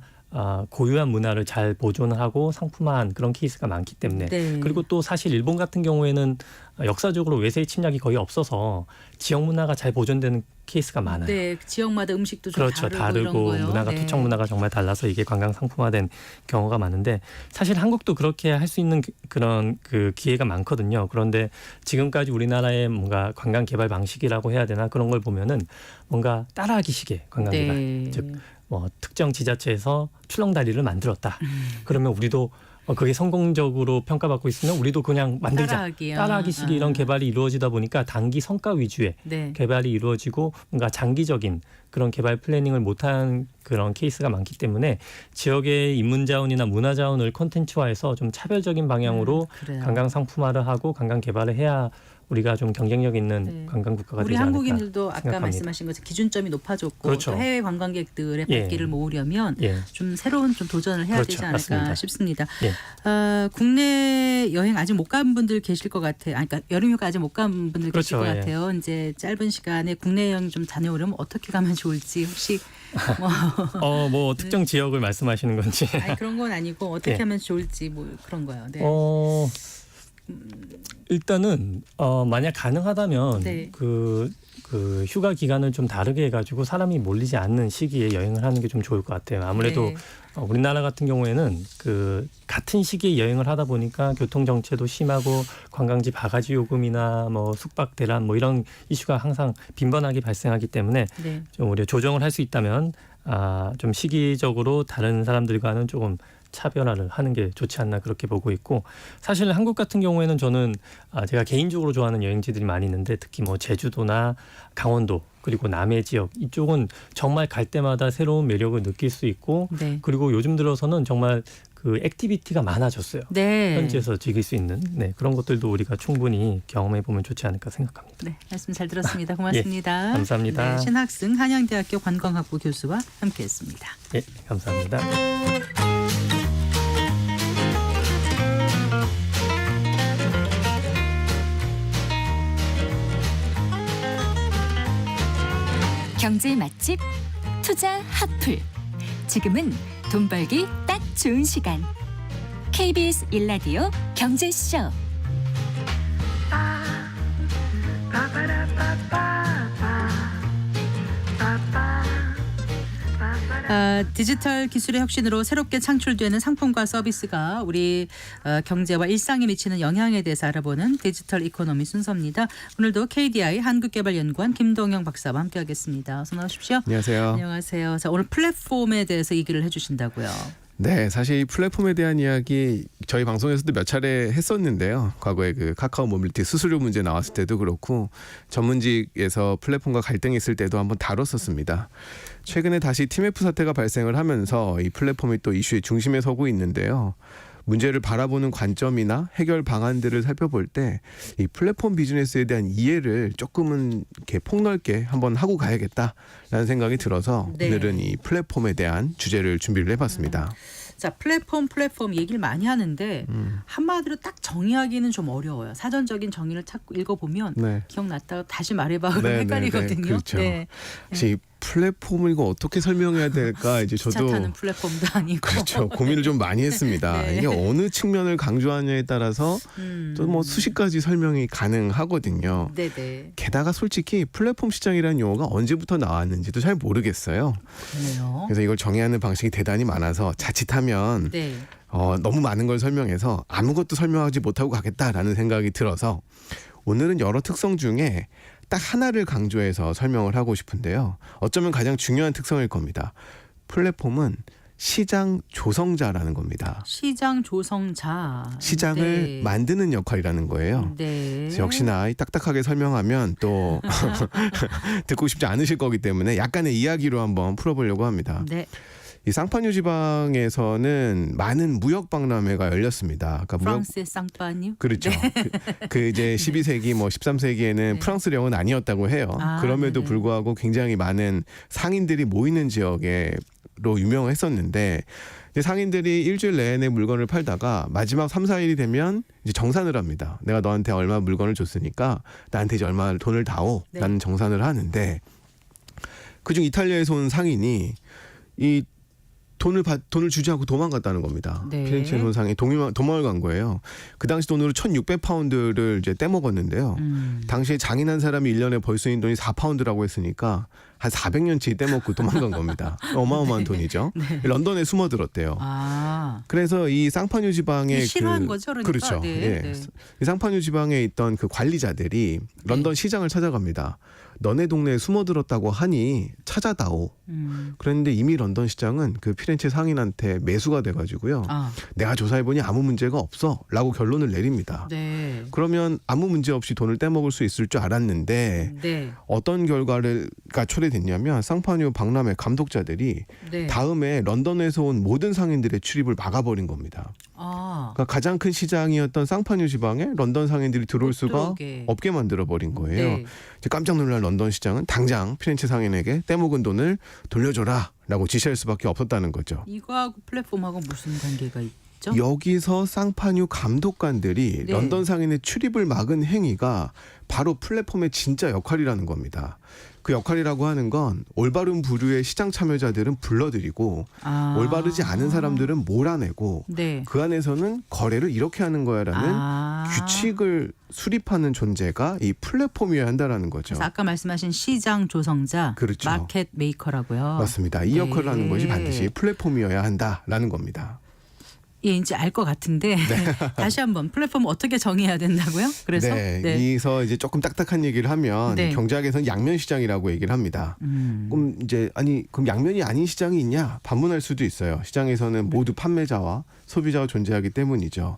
고유한 문화를 잘 보존하고 상품화한 그런 케이스가 많기 때문에 네. 그리고 또 사실 일본 같은 경우에는 역사적으로 외세 침략이 거의 없어서 지역 문화가 잘 보존되는 케이스가 많아요. 네, 지역마다 음식도 좀 그렇죠. 다르고 다르고 이런 거요. 문화가 네. 토착 문화가 정말 달라서 이게 관광 상품화된 경우가 많은데 사실 한국도 그렇게 할 수 있는 그런 그 기회가 많거든요. 그런데 지금까지 우리나라의 뭔가 관광 개발 방식이라고 해야 되나 그런 걸 보면은 뭔가 따라하기식의 관광 개발, 네. 즉 뭐 특정 지자체에서 출렁다리를 만들었다. 그러면 우리도 그게 성공적으로 평가받고 있으면 우리도 그냥 만들자. 따라하기요. 따라하기식의 이런 개발이 이루어지다 보니까 단기 성과 위주의 네. 개발이 이루어지고 뭔가 장기적인 그런 개발 플래닝을 못한 그런 케이스가 많기 때문에 지역의 인문자원이나 문화자원을 콘텐츠화해서 좀 차별적인 방향으로 그래요. 관광 상품화를 하고 관광 개발을 해야 우리가 좀 경쟁력 있는 네. 관광 국가가 우리 되지 않을까 한국인들도 아까 생각합니다. 말씀하신 것처럼 기준점이 높아졌고 그렇죠. 또 해외 관광객들의 예. 발길을 모으려면 예. 좀 새로운 좀 도전을 해야 그렇죠. 되지 않을까 맞습니다. 싶습니다. 예. 국내 여행 아직 못 간 분들 계실 것 같아요. 그러니까 여름휴가 아직 못 간 분들 계실 그렇죠. 것 예. 같아요. 이제 짧은 시간에 국내 여행 좀 다녀오려면 어떻게 가면 좋을지 혹시 뭐 특정 지역을 말씀하시는 건지. 아니, 그런 건 아니고 어떻게 예. 하면 좋을지 뭐 그런 거요. 네. 일단은 만약 가능하다면 네. 그 휴가 기간을 좀 다르게 해가지고 사람이 몰리지 않는 시기에 여행을 하는 게 좀 좋을 것 같아요. 아무래도 네. 우리나라 같은 경우에는 그 같은 시기에 여행을 하다 보니까 교통 정체도 심하고 관광지 바가지 요금이나 뭐 숙박 대란 뭐 이런 이슈가 항상 빈번하게 발생하기 때문에 네. 좀 우리가 조정을 할 수 있다면 좀 시기적으로 다른 사람들과는 조금 차별화를 하는 게 좋지 않나 그렇게 보고 있고 사실 한국 같은 경우에는 저는 제가 개인적으로 좋아하는 여행지들이 많이 있는데 특히 뭐 제주도나 강원도 그리고 남해 지역 이쪽은 정말 갈 때마다 새로운 매력을 느낄 수 있고 네. 그리고 요즘 들어서는 정말 그 액티비티가 많아졌어요. 네. 현지에서 즐길 수 있는 그런 것들도 우리가 충분히 경험해 보면 좋지 않을까 생각합니다. 네, 말씀 잘 들었습니다. 고맙습니다. 예, 감사합니다. 네, 신학승 한양대학교 관광학부 교수와 함께했습니다. 예, 감사합니다. 경제 맛집 투자 핫플. 지금은 돈 벌기 딱 좋은 시간. KBS 1라디오 경제쇼. 디지털 기술의 혁신으로 새롭게 창출되는 상품과 서비스가 우리 경제와 일상에 미치는 영향에 대해서 알아보는 디지털 이코노미 순서입니다. 오늘도 KDI 한국개발연구원 김동영 박사와 함께하겠습니다. 어서 나오십시오. 안녕하세요. 안녕하세요. 자, 오늘 플랫폼에 대해서 얘기를 해주신다고요. 네, 사실 이 플랫폼에 대한 이야기 저희 방송에서도 몇 차례 했었는데요. 과거에 그 카카오 모빌리티 수수료 문제 나왔을 때도 그렇고 전문직에서 플랫폼과 갈등이 있을 때도 한번 다뤘었습니다. 최근에 다시 TMF 사태가 발생을 하면서 이 플랫폼이 또 이슈의 중심에 서고 있는데요. 문제를 바라보는 관점이나 해결 방안들을 살펴볼 때 이 플랫폼 비즈니스에 대한 이해를 조금은 이렇게 폭넓게 한번 하고 가야겠다라는 생각이 들어서 네. 오늘은 이 플랫폼에 대한 주제를 준비를 해봤습니다. 자, 플랫폼 얘기를 많이 하는데 한마디로 딱 정의하기는 좀 어려워요. 사전적인 정의를 찾고 읽어보면 네. 기억났다가 다시 말해봐 그러면 네, 헷갈리거든요. 네, 네. 그렇죠. 네. 혹시 이 플랫폼을 이거 어떻게 설명해야 될까 이제 기차 저도 타는 플랫폼도 아니고. 그렇죠. 고민을 좀 많이 했습니다. 네. 이게 어느 측면을 강조하냐에 따라서 또 뭐 수십 가지 설명이 가능하거든요. 네네. 게다가 솔직히 플랫폼 시장이라는 용어가 언제부터 나왔는지도 잘 모르겠어요. 그러네요. 그래서 이걸 정의하는 방식이 대단히 많아서 자칫하면 네. 너무 많은 걸 설명해서 아무것도 설명하지 못하고 가겠다라는 생각이 들어서 오늘은 여러 특성 중에 딱 하나를 강조해서 설명을 하고 싶은데요. 어쩌면 가장 중요한 특성일 겁니다. 플랫폼은 시장 조성자라는 겁니다. 시장 조성자. 시장을 네. 만드는 역할이라는 거예요. 네. 그래서 역시나 이 딱딱하게 설명하면 또 듣고 싶지 않으실 거기 때문에 약간의 이야기로 한번 풀어보려고 합니다. 네. 이 쌍파뉴 지방에서는 많은 무역 박람회가 열렸습니다. 그러니까 프랑스의 쌍파뉴. 그렇죠. 네. 그 이제 12세기 뭐 13세기에는 네. 프랑스령은 아니었다고 해요. 아, 그럼에도 네네. 불구하고 굉장히 많은 상인들이 모이는 지역으로 유명했었는데 이제 상인들이 일주일 내내 물건을 팔다가 마지막 3, 4일이 되면 이제 정산을 합니다. 내가 너한테 얼마 물건을 줬으니까 나한테 이제 얼마 돈을 다오. 네. 라는 정산을 하는데 그중 이탈리아에서 온 상인이 이 돈을 주지 않고 도망갔다는 겁니다. 네. 피렌체 노상이 도망을 간 거예요. 그 당시 돈으로 1,600파운드를 이제 떼먹었는데요. 당시에 장인한 사람이 1년에 벌 수 있는 돈이 4파운드라고 했으니까 한 400년치 떼먹고 도망간 겁니다. 어마어마한 돈이죠. 네. 런던에 숨어들었대요. 아. 그래서 이 쌍파뉴 지방의 싫어한 거죠, 그러니까. 그렇죠. 네, 예. 네. 이 쌍파뉴 지방에 있던 그 관리자들이 런던 시장을 찾아갑니다. 너네 동네에 숨어들었다고 하니 찾아다오. 그랬는데 이미 런던 시장은 그 피렌체 상인한테 매수가 돼가지고요. 아. 내가 조사해보니 아무 문제가 없어라고 결론을 내립니다. 네. 그러면 아무 문제 없이 돈을 떼먹을 수 있을 줄 알았는데 네. 어떤 결과가 초래됐냐면 쌍파뉴 박람회 감독자들이 네. 다음에 런던에서 온 모든 상인들의 출입을 막아버린 겁니다. 아. 그러니까 가장 큰 시장이었던 쌍파뉴 지방에 런던 상인들이 들어올 못 수가 들어오게. 없게 만들어버린 거예요. 네. 이제 깜짝 놀랄 런던 시장은 당장 피렌체 상인에게 떼먹은 돈을 돌려줘라라고 지시할 수밖에 없었다는 거죠. 이거하고 플랫폼하고 무슨 관계가 있죠? 여기서 쌍파뉴 감독관들이 네. 런던 상인의 출입을 막은 행위가 바로 플랫폼의 진짜 역할이라는 겁니다. 그 역할이라고 하는 건 올바른 부류의 시장 참여자들은 불러들이고 아. 올바르지 않은 사람들은 몰아내고 네. 그 안에서는 거래를 이렇게 하는 거야라는 아. 규칙을 수립하는 존재가 이 플랫폼이어야 한다라는 거죠. 그래서 아까 말씀하신 시장 조성자, 그렇죠. 마켓 메이커라고요. 맞습니다. 이 역할을 네. 하는 것이 반드시 플랫폼이어야 한다라는 겁니다. 예, 이제 알 것 같은데 다시 한번 플랫폼 어떻게 정의해야 된다고요? 그래서 네, 여기서 이제 조금 딱딱한 얘기를 하면 네. 경제학에서는 양면 시장이라고 얘기를 합니다. 그럼 이제 그럼 양면이 아닌 시장이 있냐? 반문할 수도 있어요. 시장에서는 모두 판매자와 소비자가 존재하기 때문이죠.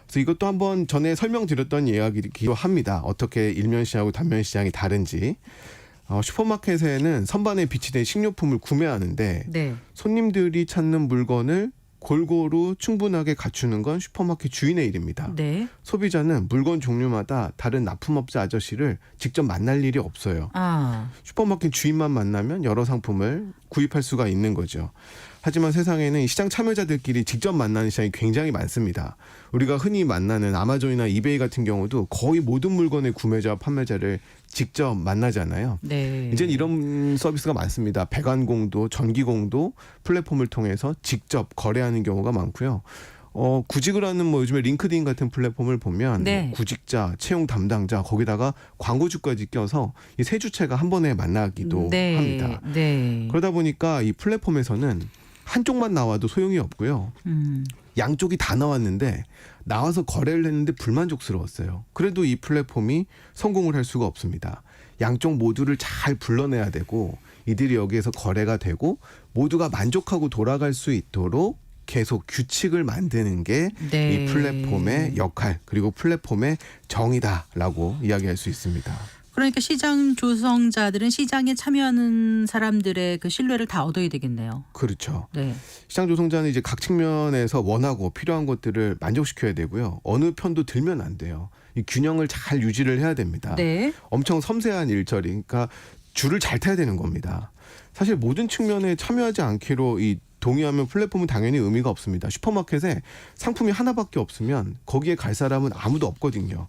그래서 이것도 한번 전에 설명드렸던 이야기이기도 합니다. 어떻게 일면 시장하고 단면 시장이 다른지. 슈퍼마켓에는 선반에 비치된 식료품을 구매하는데 네. 손님들이 찾는 물건을 골고루 충분하게 갖추는 건 슈퍼마켓 주인의 일입니다. 네. 소비자는 물건 종류마다 다른 납품업자 아저씨를 직접 만날 일이 없어요. 아. 슈퍼마켓 주인만 만나면 여러 상품을 구입할 수가 있는 거죠. 하지만 세상에는 이 시장 참여자들끼리 직접 만나는 시장이 굉장히 많습니다. 우리가 흔히 만나는 아마존이나 이베이 같은 경우도 거의 모든 물건의 구매자와 판매자를 직접 만나잖아요. 네. 이제는 이런 서비스가 많습니다. 배관공도, 전기공도 플랫폼을 통해서 직접 거래하는 경우가 많고요. 구직을 하는 뭐 요즘에 링크드인 같은 플랫폼을 보면 네. 뭐 구직자, 채용 담당자 거기다가 광고주까지 껴서 이 세 주체가 한 번에 만나기도 네. 합니다. 네. 그러다 보니까 이 플랫폼에서는 한쪽만 나와도 소용이 없고요. 양쪽이 다 나왔는데 나와서 거래를 했는데 불만족스러웠어요. 그래도 이 플랫폼이 성공을 할 수가 없습니다. 양쪽 모두를 잘 불러내야 되고 이들이 여기에서 거래가 되고 모두가 만족하고 돌아갈 수 있도록 계속 규칙을 만드는 게 이 네. 플랫폼의 역할 그리고 플랫폼의 정의다라고 이야기할 수 있습니다. 그러니까 시장 조성자들은 시장에 참여하는 사람들의 그 신뢰를 다 얻어야 되겠네요. 그렇죠. 네. 시장 조성자는 이제 각 측면에서 원하고 필요한 것들을 만족시켜야 되고요. 어느 편도 들면 안 돼요. 이 균형을 잘 유지를 해야 됩니다. 네. 엄청 섬세한 일처리, 그러니까 줄을 잘 타야 되는 겁니다. 사실 모든 측면에 참여하지 않기로 이 동의하면 플랫폼은 당연히 의미가 없습니다. 슈퍼마켓에 상품이 하나밖에 없으면 거기에 갈 사람은 아무도 없거든요.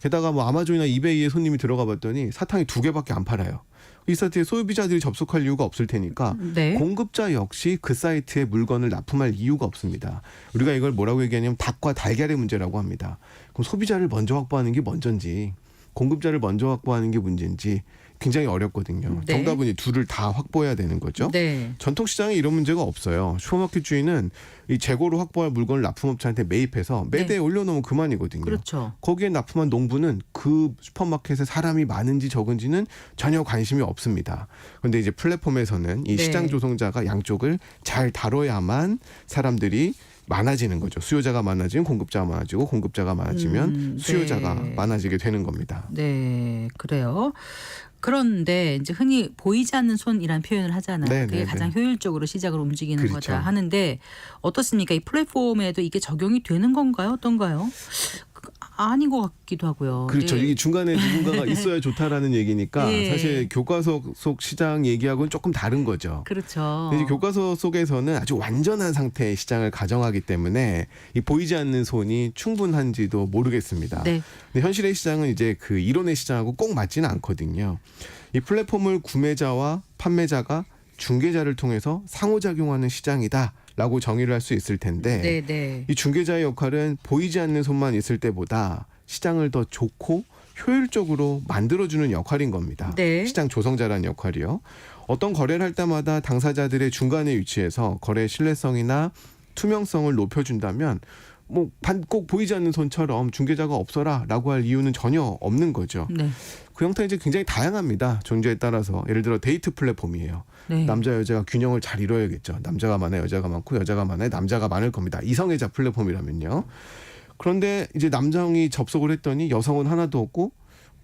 게다가 뭐 아마존이나 이베이에 손님이 들어가 봤더니 사탕이 2개밖에 안 팔아요. 이 사이트에 소비자들이 접속할 이유가 없을 테니까 네. 공급자 역시 그 사이트에 물건을 납품할 이유가 없습니다. 우리가 이걸 뭐라고 얘기하냐면 닭과 달걀의 문제라고 합니다. 그럼 소비자를 먼저 확보하는 게 먼저인지 공급자를 먼저 확보하는 게 문제인지 굉장히 어렵거든요. 네. 정답은 이 둘을 다 확보해야 되는 거죠. 네. 전통시장에 이런 문제가 없어요. 슈퍼마켓 주인은 이 재고로 확보할 물건을 납품업체한테 매입해서 매대에 올려놓으면 그만이거든요. 그렇죠. 거기에 납품한 농부는 그 슈퍼마켓에 사람이 많은지 적은지는 전혀 관심이 없습니다. 그런데 이제 플랫폼에서는 이 네. 시장 조성자가 양쪽을 잘 다뤄야만 사람들이 많아지는 거죠. 수요자가 많아지면 공급자가 많아지고 공급자가 많아지면 수요자가 네. 많아지게 되는 겁니다. 네, 그래요. 그런데 이제 흔히 보이지 않는 손이라는 표현을 하잖아요. 네, 그게 네, 가장 네. 효율적으로 시작을 움직이는 그렇죠. 거다 하는데 어떻습니까? 이 플랫폼에도 이게 적용이 되는 건가요? 어떤가요? 아닌 것 같기도 하고요. 그렇죠. 네. 이게 중간에 누군가가 있어야 좋다라는 얘기니까 예. 사실 교과서 속 시장 얘기하고는 조금 다른 거죠. 그렇죠. 근데 이제 교과서 속에서는 아주 완전한 상태의 시장을 가정하기 때문에 이 보이지 않는 손이 충분한지도 모르겠습니다. 네. 근데 현실의 시장은 이제 그 이론의 시장하고 꼭 맞지는 않거든요. 이 플랫폼을 구매자와 판매자가 중개자를 통해서 상호작용하는 시장이다라고 정의를 할 수 있을 텐데 네, 네. 이 중개자의 역할은 보이지 않는 손만 있을 때보다 시장을 더 좋고 효율적으로 만들어주는 역할인 겁니다. 네. 시장 조성자라는 역할이요. 어떤 거래를 할 때마다 당사자들의 중간에 위치해서 거래의 신뢰성이나 투명성을 높여준다면 뭐 꼭 보이지 않는 손처럼 중개자가 없어라라고 할 이유는 전혀 없는 거죠. 네. 그 형태는 이제 굉장히 다양합니다. 존재에 따라서 예를 들어 데이트 플랫폼이에요. 네. 남자 여자가 균형을 잘 이뤄야겠죠. 남자가 많아야 여자가 많고 여자가 많아야 남자가 많을 겁니다. 이성애자 플랫폼이라면요. 그런데 이제 남성이 접속을 했더니 여성은 하나도 없고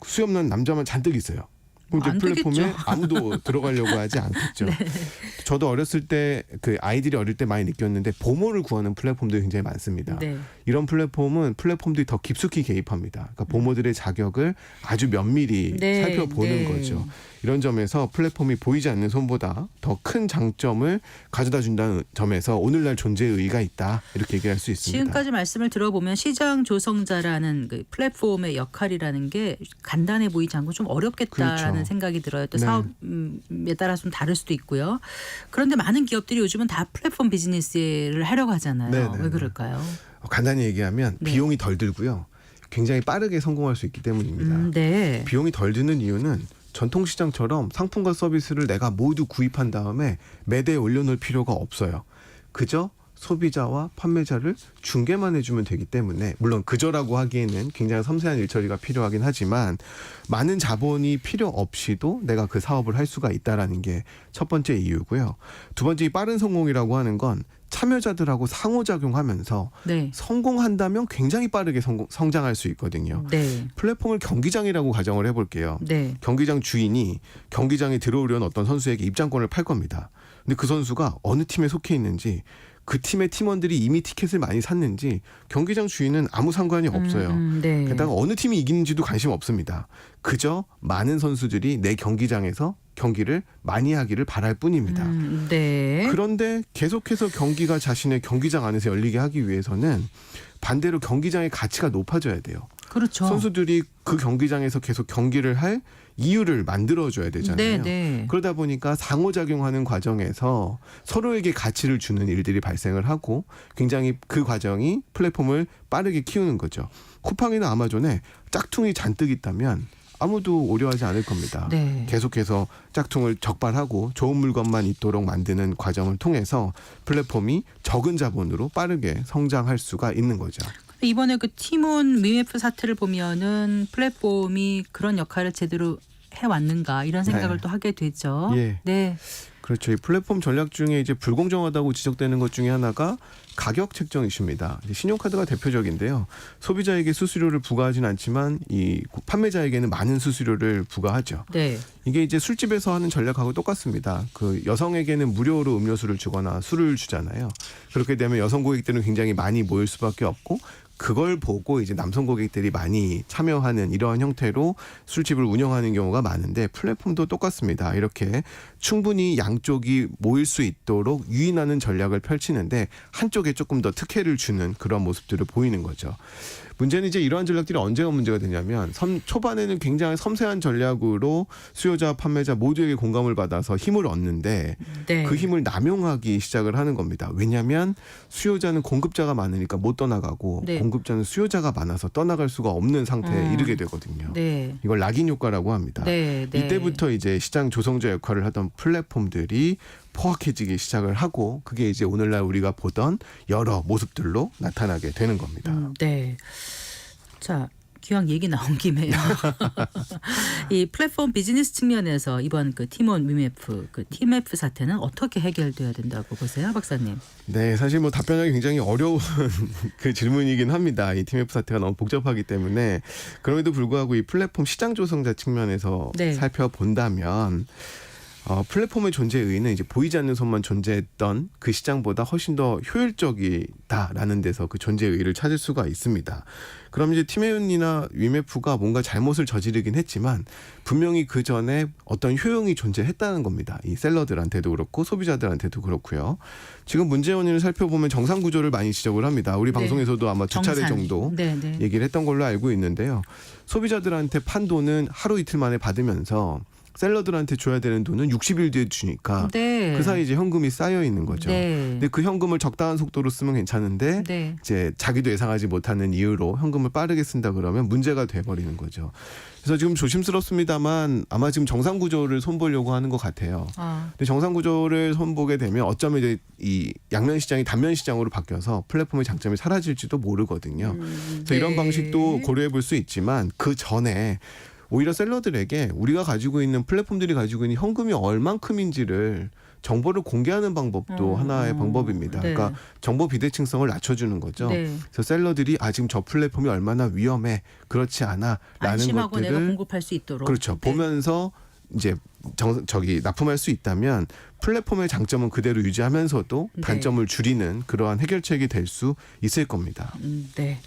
수염난 남자만 잔뜩 있어요. 그럼 이제 안 플랫폼에 되겠죠. 아무도 들어가려고 하지 않겠죠. 네. 저도 어렸을 때 그 아이들이 어릴 때 많이 느꼈는데 보모를 구하는 플랫폼들이 굉장히 많습니다. 네. 이런 플랫폼은 플랫폼들이 더 깊숙이 개입합니다. 그러니까 보모들의 자격을 아주 면밀히 네, 살펴보는 네. 거죠. 이런 점에서 플랫폼이 보이지 않는 손보다 더 큰 장점을 가져다 준다는 점에서 오늘날 존재의 의의가 있다. 이렇게 얘기할 수 있습니다. 지금까지 말씀을 들어보면 시장 조성자라는 그 플랫폼의 역할이라는 게 간단해 보이지 않고 좀 어렵겠다라는 그렇죠. 생각이 들어요. 또 네. 사업에 따라서 좀 다를 수도 있고요. 그런데 많은 기업들이 요즘은 다 플랫폼 비즈니스를 하려고 하잖아요. 네, 네, 왜 그럴까요? 간단히 얘기하면 네. 비용이 덜 들고요. 굉장히 빠르게 성공할 수 있기 때문입니다. 네. 비용이 덜 드는 이유는 전통시장처럼 상품과 서비스를 내가 모두 구입한 다음에 매대에 올려놓을 필요가 없어요. 그저 소비자와 판매자를 중개만 해주면 되기 때문에 물론 그저라고 하기에는 굉장히 섬세한 일처리가 필요하긴 하지만 많은 자본이 필요 없이도 내가 그 사업을 할 수가 있다라는 게 첫 번째 이유고요. 두 번째 이 빠른 성공이라고 하는 건 참여자들하고 상호작용하면서 네. 성공한다면 굉장히 빠르게 성장할 수 있거든요. 네. 플랫폼을 경기장이라고 가정을 해볼게요. 네. 경기장 주인이 경기장에 들어오려는 어떤 선수에게 입장권을 팔 겁니다. 근데 그 선수가 어느 팀에 속해 있는지 그 팀의 팀원들이 이미 티켓을 많이 샀는지 경기장 주인은 아무 상관이 없어요. 네. 게다가 어느 팀이 이기는지도 관심 없습니다. 그저 많은 선수들이 내 경기장에서 경기를 많이 하기를 바랄 뿐입니다. 네. 그런데 계속해서 경기가 자신의 경기장 안에서 열리게 하기 위해서는 반대로 경기장의 가치가 높아져야 돼요. 그렇죠. 선수들이 그 경기장에서 계속 경기를 할 이유를 만들어줘야 되잖아요. 네. 그러다 보니까 상호작용하는 과정에서 서로에게 가치를 주는 일들이 발생을 하고 굉장히 그 과정이 플랫폼을 빠르게 키우는 거죠. 쿠팡이나 아마존에 짝퉁이 잔뜩 있다면 아무도 오려하지 않을 겁니다. 네. 계속해서 짝퉁을 적발하고 좋은 물건만 있도록 만드는 과정을 통해서 플랫폼이 적은 자본으로 빠르게 성장할 수가 있는 거죠. 이번에 그 티몬 미메프 사태를 보면은 플랫폼이 그런 역할을 제대로 해왔는가 이런 생각을 네. 또 하게 되죠. 예. 네. 그렇죠. 이 플랫폼 전략 중에 이제 불공정하다고 지적되는 것 중에 하나가 가격 책정 이슈입니다. 신용카드가 대표적인데요. 소비자에게 수수료를 부과하진 않지만 이 판매자에게는 많은 수수료를 부과하죠. 네. 이게 이제 술집에서 하는 전략하고 똑같습니다. 그 여성에게는 무료로 음료수를 주거나 술을 주잖아요. 그렇게 되면 여성 고객들은 굉장히 많이 모일 수밖에 없고 그걸 보고 이제 남성 고객들이 많이 참여하는 이러한 형태로 술집을 운영하는 경우가 많은데 플랫폼도 똑같습니다. 이렇게 충분히 양쪽이 모일 수 있도록 유인하는 전략을 펼치는데 한쪽에 조금 더 특혜를 주는 그런 모습들을 보이는 거죠. 문제는 이제 이러한 전략들이 언제가 문제가 되냐면 초반에는 굉장히 섬세한 전략으로 수요자, 판매자 모두에게 공감을 받아서 힘을 얻는데 네. 그 힘을 남용하기 시작을 하는 겁니다. 왜냐하면 수요자는 공급자가 많으니까 못 떠나가고 네. 공급자는 수요자가 많아서 떠나갈 수가 없는 상태에 이르게 되거든요. 네. 이걸 락인 효과라고 합니다. 네. 이때부터 이제 시장 조성자 역할을 하던 플랫폼들이 포악해지기 시작을 하고 그게 이제 오늘날 우리가 보던 여러 모습들로 나타나게 되는 겁니다. 네. 자, 기왕 얘기 나온 김에요. 이 플랫폼 비즈니스 측면에서 이번 그 티몬 미메프 그 티메프 사태는 어떻게 해결돼야 된다고 보세요, 박사님? 네, 사실 뭐 답변하기 굉장히 어려운 그 질문이긴 합니다. 이 TMF 사태가 너무 복잡하기 때문에 그럼에도 불구하고 이 플랫폼 시장 조성자 측면에서 네. 살펴본다면 플랫폼의 존재의 의의는 이제 보이지 않는 손만 존재했던 그 시장보다 훨씬 더 효율적이다라는 데서 그 존재의 의의를 찾을 수가 있습니다. 그럼 이제 티메온이나 위메프가 뭔가 잘못을 저지르긴 했지만 분명히 그 전에 어떤 효용이 존재했다는 겁니다. 이 셀러들한테도 그렇고 소비자들한테도 그렇고요. 지금 문제 원인을 살펴보면 정상 구조를 많이 지적을 합니다. 우리 네. 방송에서도 아마 두 차례 정산. 정도 네. 얘기를 했던 걸로 알고 있는데요. 소비자들한테 판 돈은 하루 이틀 만에 받으면서 셀러들한테 줘야 되는 돈은 60일 뒤에 주니까 네. 그 사이 이제 현금이 쌓여 있는 거죠. 네. 근데 그 현금을 적당한 속도로 쓰면 괜찮은데 네. 이제 자기도 예상하지 못하는 이유로 현금을 빠르게 쓴다 그러면 문제가 돼버리는 거죠. 그래서 지금 조심스럽습니다만 아마 지금 정상 구조를 손보려고 하는 것 같아요. 근데 정상 구조를 손보게 되면 어쩌면 이제 이 양면 시장이 단면 시장으로 바뀌어서 플랫폼의 장점이 사라질지도 모르거든요. 그래서 이런 방식도 고려해 볼 수 있지만 그 전에 오히려 셀러들에게 우리가 가지고 있는 플랫폼들이 가지고 있는 현금이 얼만큼인지를 정보를 공개하는 방법도 하나의 방법입니다. 네. 그러니까 정보 비대칭성을 낮춰주는 거죠. 네. 그래서 셀러들이 지금 저 플랫폼이 얼마나 위험해 그렇지 않아라는 안심하고 것들을 내가 공급할 수 있도록. 그렇죠. 네. 보면서 이제 납품할 수 있다면 플랫폼의 장점은 그대로 유지하면서도 네. 단점을 줄이는 그러한 해결책이 될 수 있을 겁니다. 네.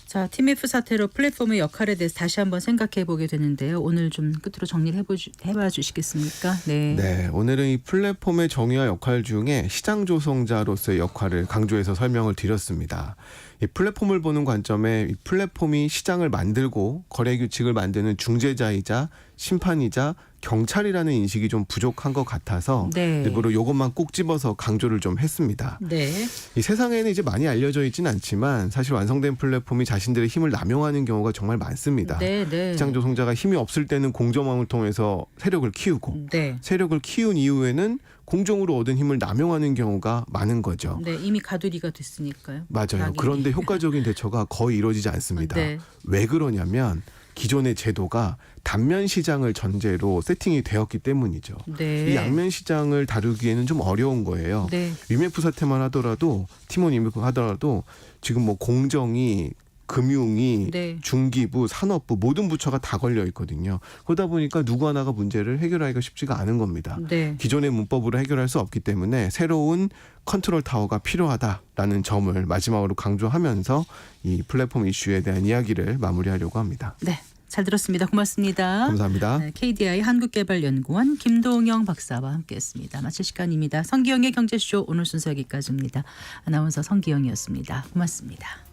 자, TMF 사태로 플랫폼의 역할에 대해서 다시 한번 생각해 보게 되는데요. 오늘 좀 끝으로 정리를 해봐 주시겠습니까? 네. 네, 오늘은 이 플랫폼의 정의와 역할 중에 시장 조성자로서의 역할을 강조해서 설명을 드렸습니다. 이 플랫폼을 보는 관점에 이 플랫폼이 시장을 만들고 거래 규칙을 만드는 중재자이자 심판이자 경찰이라는 인식이 좀 부족한 것 같아서 네. 일부러 이것만 꼭 집어서 강조를 좀 했습니다. 네. 이 세상에는 이제 많이 알려져 있지는 않지만 사실 완성된 플랫폼이 자신들의 힘을 남용하는 경우가 정말 많습니다. 네. 네. 시장 조성자가 힘이 없을 때는 공정함을 통해서 세력을 키우고 네. 세력을 키운 이후에는 공정으로 얻은 힘을 남용하는 경우가 많은 거죠. 네, 이미 가두리가 됐으니까요. 맞아요. 낙인이. 그런데 효과적인 대처가 거의 이루어지지 않습니다. 네. 왜 그러냐면 기존의 제도가 단면 시장을 전제로 세팅이 되었기 때문이죠. 네. 이 양면 시장을 다루기에는 좀 어려운 거예요. 네. 위메프 사태만 하더라도 티몬 위메프 하더라도 지금 뭐 공정이 금융이 네. 중기부 산업부 모든 부처가 다 걸려 있거든요. 그러다 보니까 누구 하나가 문제를 해결하기가 쉽지가 않은 겁니다. 네. 기존의 문법으로 해결할 수 없기 때문에 새로운 컨트롤 타워가 필요하다라는 점을 마지막으로 강조하면서 이 플랫폼 이슈에 대한 이야기를 마무리하려고 합니다. 네. 잘 들었습니다. 고맙습니다. 감사합니다. 네, KDI 한국개발연구원 김동영 박사와 함께했습니다. 마칠 시간입니다. 성기영의 경제쇼 오늘 순서 여기까지입니다. 아나운서 성기영이었습니다. 고맙습니다.